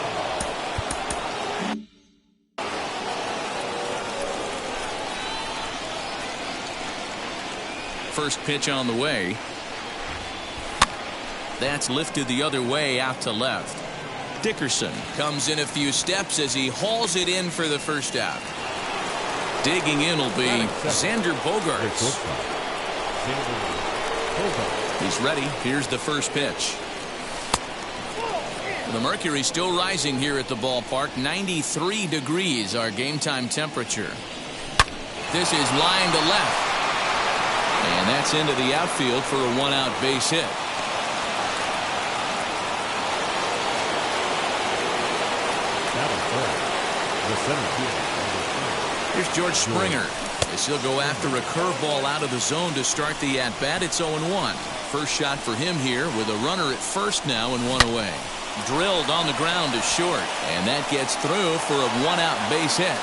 First pitch on the way. That's lifted the other way out to left. Dickerson comes in a few steps as he hauls it in for the first out. Digging in will be Xander Bogaerts. He's ready. Here's the first pitch. The mercury still rising here at the ballpark. 93 degrees our game time temperature. This is line to left. And that's into the outfield for a 1-out base hit. Here's George Springer as he'll go after a curveball out of the zone to start the at-bat. It's 0-1. First shot for him here with a runner at first now and 1 away. Drilled on the ground to short, and that gets through for a 1-out base hit.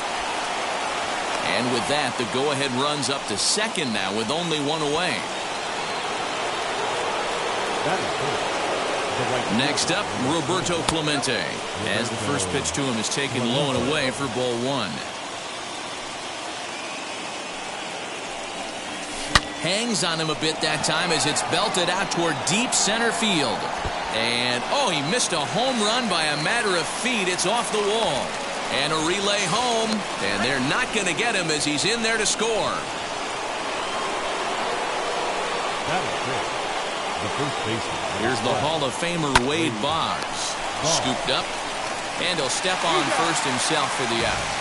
And with that, the go-ahead runs up to second now with only 1 away. Next up, Roberto Clemente, as the first pitch to him is taken low and away for ball 1. Hangs on him a bit that time as it's belted out toward deep center field. And, oh, he missed a home run by a matter of feet. It's off the wall. And a relay home. And they're not going to get him as he's in there to score. That is good. The first baseman. Here's the Hall of Famer Wade Boggs. Scooped up. And he'll step on first himself for the out.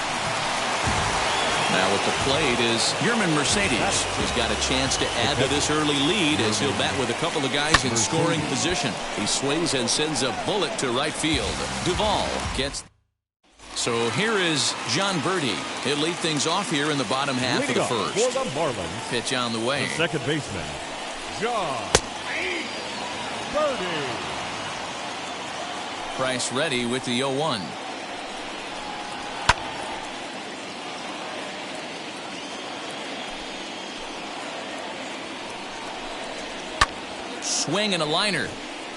Now at the plate is Yerman Mercedes. He's got a chance to add to this early lead as he'll bat with a couple of guys in scoring position. He swings and sends a bullet to right field. Duvall gets... So here is John Birdie. He'll lead things off here in the bottom half of the first. For the Marlins, pitch on the way. The second baseman, John Birdie. Price ready with the 0-1. Swing and a liner,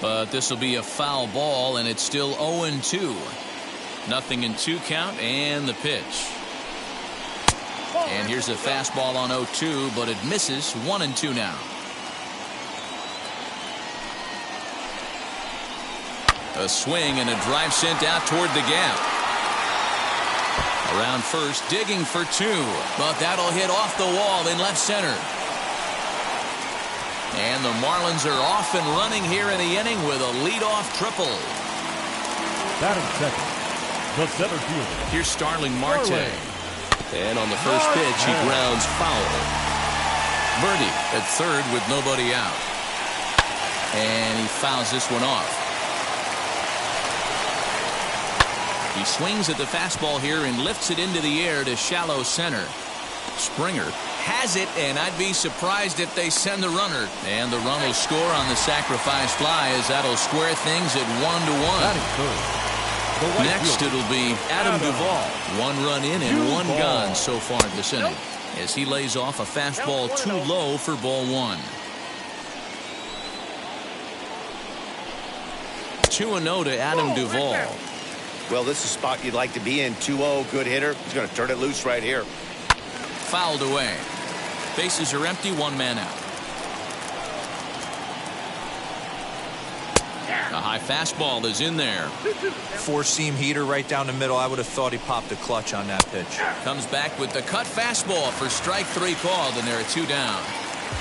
but this will be a foul ball, and it's still 0-2. Nothing in 2 count, and the pitch. And here's a fastball on 0-2, but it misses. 1-2 now. A swing and a drive sent out toward the gap. Around first, digging for 2, but that'll hit off the wall in left center. And the Marlins are off and running here in the inning with a leadoff triple. Batting second, the center fielder. Here's Starling Marte. And on the first pitch, he grounds foul. Birdie at third with nobody out. And he fouls this one off. He swings at the fastball here and lifts it into the air to shallow center. Springer has it, and I'd be surprised if they send the runner. And the run will score on the sacrifice fly as that'll square things at 1-1. Next, it'll be Adam Duvall. 1 run in and 1 gone so far this inning as he lays off a fastball too low for ball 1. 2-0 to Adam Duvall. Well, this is a spot you'd like to be in. 2-0, good hitter. He's going to turn it loose right here. Fouled away. Bases are empty, 1 man out. A high fastball is in there. 4-seam heater right down the middle. I would have thought he popped a clutch on that pitch. Comes back with the cut fastball for strike 3 called, and there are 2 down.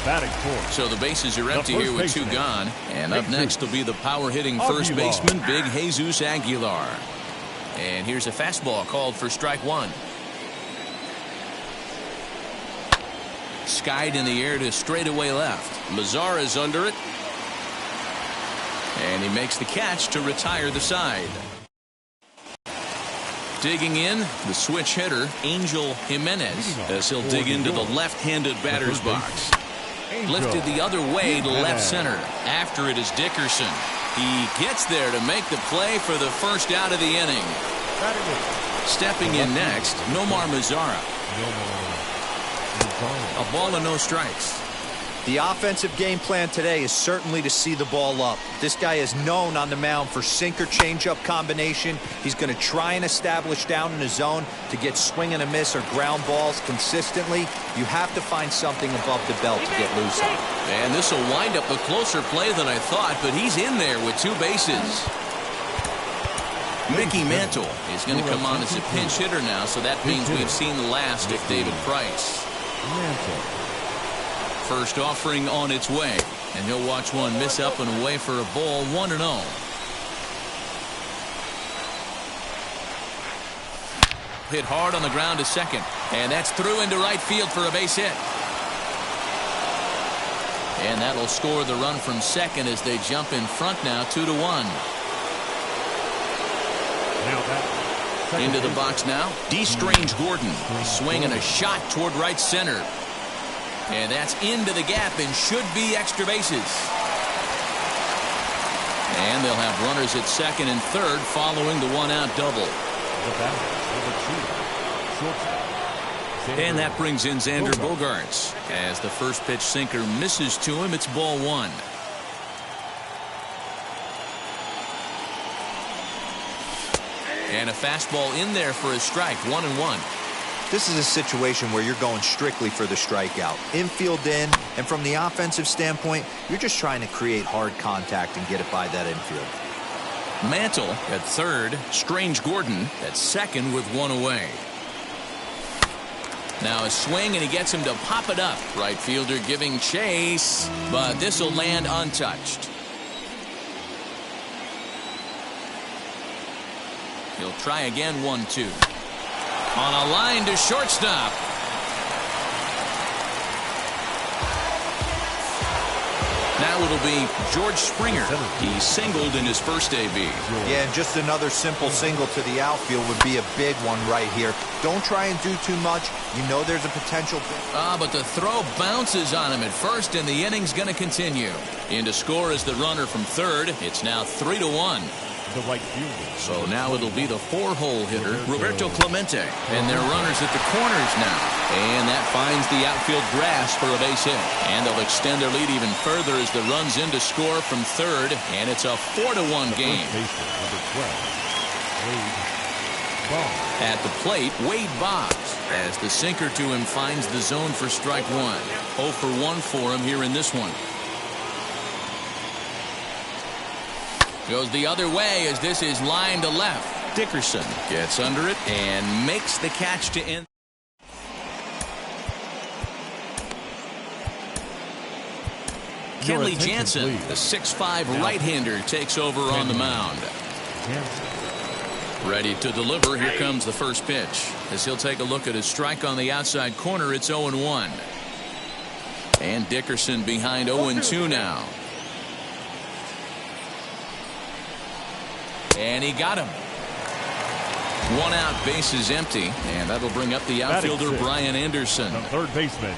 Batting fourth. So the bases are empty here with 2 gone. And up next will be the power-hitting first baseman, Big Jesus Aguilar. And here's a fastball called for strike 1. Skied in the air to straightaway left. Mazara's under it. And he makes the catch to retire the side. Digging in, the switch hitter, Angel Jimenez, as he'll dig into the left-handed batter's box. Lifted the other way to left center. After it is Dickerson. He gets there to make the play for the first out of the inning. Stepping in next, Nomar Mazara. A ball and no strikes. The offensive game plan today is certainly to see the ball up. This guy is known on the mound for sinker changeup combination. He's going to try and establish down in the zone to get swing and a miss or ground balls consistently. You have to find something above the belt to get loose on. And this will wind up a closer play than I thought, but he's in there with 2 bases. Mickey Mantle is going to come on as a pinch hitter now, so that means we've seen the last of David Price. First offering on its way, and he'll watch one miss up and away for a ball. 1-0. Hit hard on the ground to second, and that's through into right field for a base hit. And that'll score the run from second as they jump in front now, 2-1. Into the box now, Strange Gordon. Swinging a shot toward right center. And that's into the gap and should be extra bases. And they'll have runners at second and third following the 1-out double. And that brings in Xander Bogaerts. As the first pitch sinker misses to him, it's ball 1. And a fastball in there for a strike. 1-1. This is a situation where you're going strictly for the strikeout. Infield in, and from the offensive standpoint, you're just trying to create hard contact and get it by that infield. Mantle at third. Strange Gordon at second with one away. Now a swing, and he gets him to pop it up. Right fielder giving chase, but this will land untouched. He'll try again, 1-2. On a line to shortstop. Now it'll be George Springer. He singled in his first AB. Yeah, and just another simple single to the outfield would be a big one right here. Don't try and do too much. You know there's a potential. But the throw bounces on him at first, and the inning's going to continue. In to score is the runner from third. It's now 3-1. The right fielder. So now it'll be the 4-hole hitter, Roberto Clemente. And they're runners at the corners now. And that finds the outfield grass for a base hit. And they'll extend their lead even further as the run's in to score from third. And it's a 4-1 game. At the plate, Wade Boggs, as the sinker to him finds the zone for strike one. 0 for 1 for him here in this one. Goes the other way as this is line to left. Dickerson gets under it and makes the catch to end. Kenley Jansen, the 6'5" right-hander, takes over on the mound. Ready to deliver. Here comes the first pitch. As he'll take a look at his strike on the outside corner, it's 0-1. And Dickerson behind 0-2 now. And he got him. One out, base is empty, and that'll bring up the outfielder Brian Anderson. The third baseman,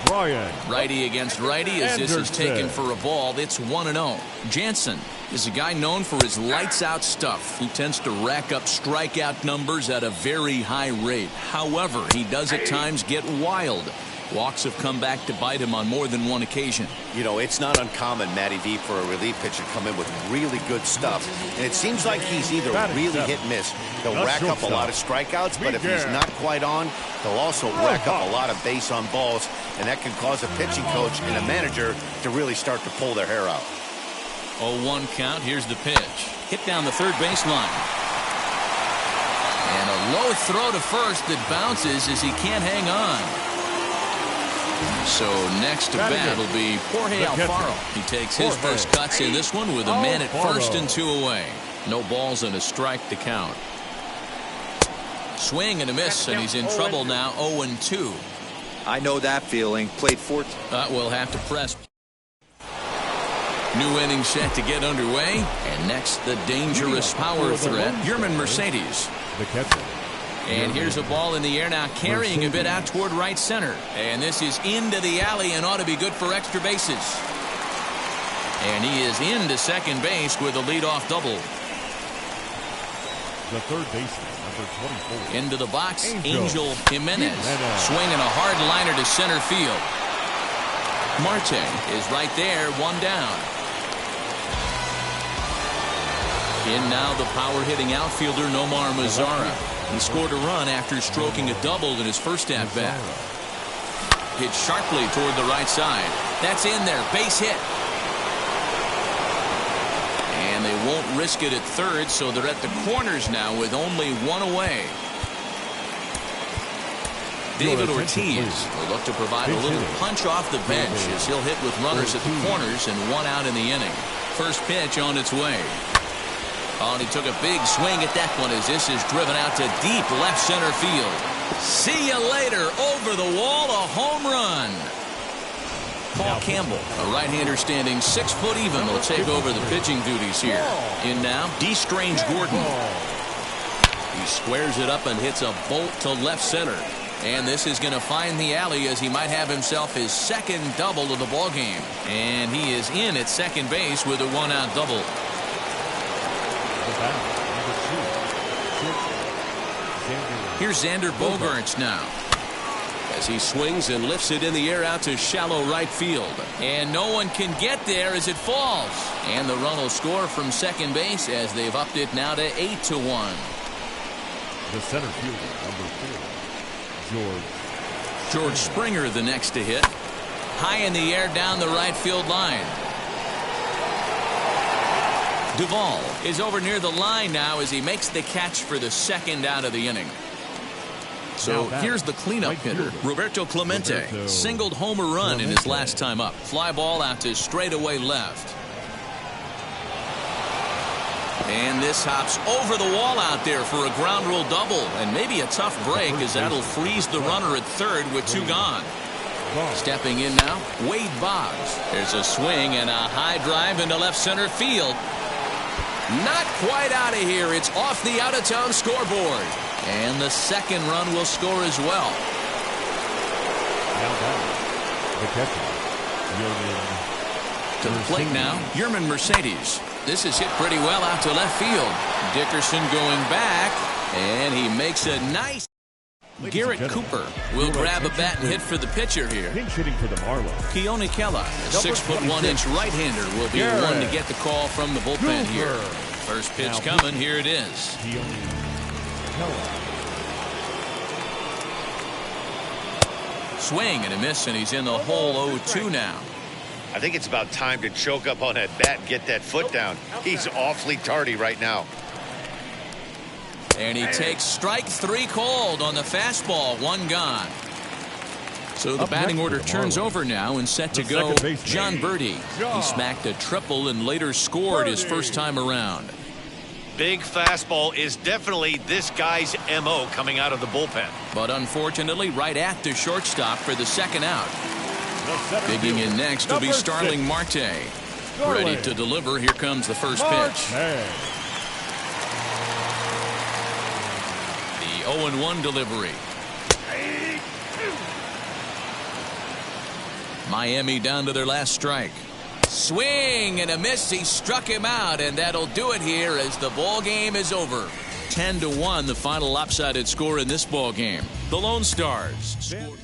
Brian. Righty against righty as this is taken for a ball. It's 1-0. Jansen is a guy known for his lights-out stuff. He tends to rack up strikeout numbers at a very high rate. However, he does at times get wild. Walks have come back to bite him on more than one occasion. You know, it's not uncommon, Matty V, for a relief pitcher to come in with really good stuff. And it seems like he's either really hit and miss. He'll rack up a lot of strikeouts, but if he's not quite on, he'll also rack up a lot of base on balls. And that can cause a pitching coach and a manager to really start to pull their hair out. 0-1 count. Here's the pitch. Hit down the third baseline. And a low throw to first that bounces as he can't hang on. So next to bat will be Jorge Alfaro. He takes his first cuts in this one with a man at first and 2 away. No balls and a strike to count. Swing and a miss, and he's in trouble now. 0-2. I know that feeling. Played 14. We'll have to press. New inning set to get underway. And next, the dangerous power threat, Yerman Mercedes. The catcher. And here's a ball in the air now, carrying a bit out toward right center. And this is into the alley and ought to be good for extra bases. And he is into second base with a leadoff double. The third baseman, number 24. Into the box, Angel Jimenez. Swinging a hard liner to center field. Marte is right there, one down. In now the power-hitting outfielder Nomar Mazara. He scored a run after stroking a double in his first at-bat. Hit sharply toward the right side. That's in there. Base hit. And they won't risk it at third, so they're at the corners now with only one away. David Ortiz will look to provide a little punch off the bench as he'll hit with runners at the corners and one out in the inning. First pitch on its way. Oh, and he took a big swing at that one as this is driven out to deep left center field. See you later. Over the wall, a home run. Paul Campbell, a right-hander standing 6 foot even, will take over the pitching duties here. In now, Strange Gordon. He squares it up and hits a bolt to left center. And this is going to find the alley as he might have himself his second double of the ballgame. And he is in at second base with a one-out double. Here's Xander Bogaerts now as he swings and lifts it in the air out to shallow right field. And no one can get there as it falls. And the run will score from second base as they've upped it now to 8-1. The center fielder, number 4, George Springer the next to hit. High in the air down the right field line. Duvall is over near the line now as he makes the catch for the second out of the inning. So here's the cleanup hitter, Roberto Clemente. Singled homer run in his last time up. Fly ball out to straightaway left. And this hops over the wall out there for a ground rule double. And maybe a tough break as that'll freeze the runner at third with two gone. Stepping in now, Wade Boggs. There's a swing and a high drive into left center field. Not quite out of here. It's off the out-of-town scoreboard. And the second run will score as well. Now back, the catcher, to the plate now, Yerman Mercedes. This is hit pretty well out to left field. Dickerson going back, and he makes a nice... Garrett Cooper will grab a bat and hit for the pitcher here. Pinch hitting for the Marlins. Keone Kela, a 6'1" right-hander, will be the one to get the call from the bullpen here. First pitch coming, here it is. Swing and a miss, and he's in the hole 0-2 now. I think it's about time to choke up on that bat and get that foot down. He's awfully tardy right now. And he takes strike three called on the fastball, one gone. So the batting order turns over now and set to go John Birdie. He smacked a triple and later scored his first time around. Big fastball is definitely this guy's MO coming out of the bullpen. But unfortunately, right at the shortstop for the second out. Digging in next will be Starling Marte. Ready to deliver. Here comes the first pitch. The 0-1 delivery. Miami down to their last strike. Swing and a miss. He struck him out, and that'll do it here as the ball game is over. 10-1, the final lopsided score in this ball game. The Lone Stars scored.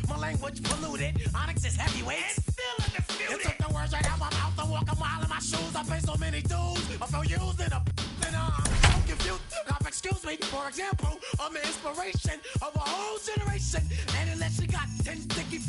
My language polluted. Onyx is heavyweight. And still undisputed. It took the words right out my mouth to walk a mile in my shoes. I pay so many dues. I feel used in a so confused. Excuse me, for example, I'm the inspiration of a whole generation. And unless you got 10 sticky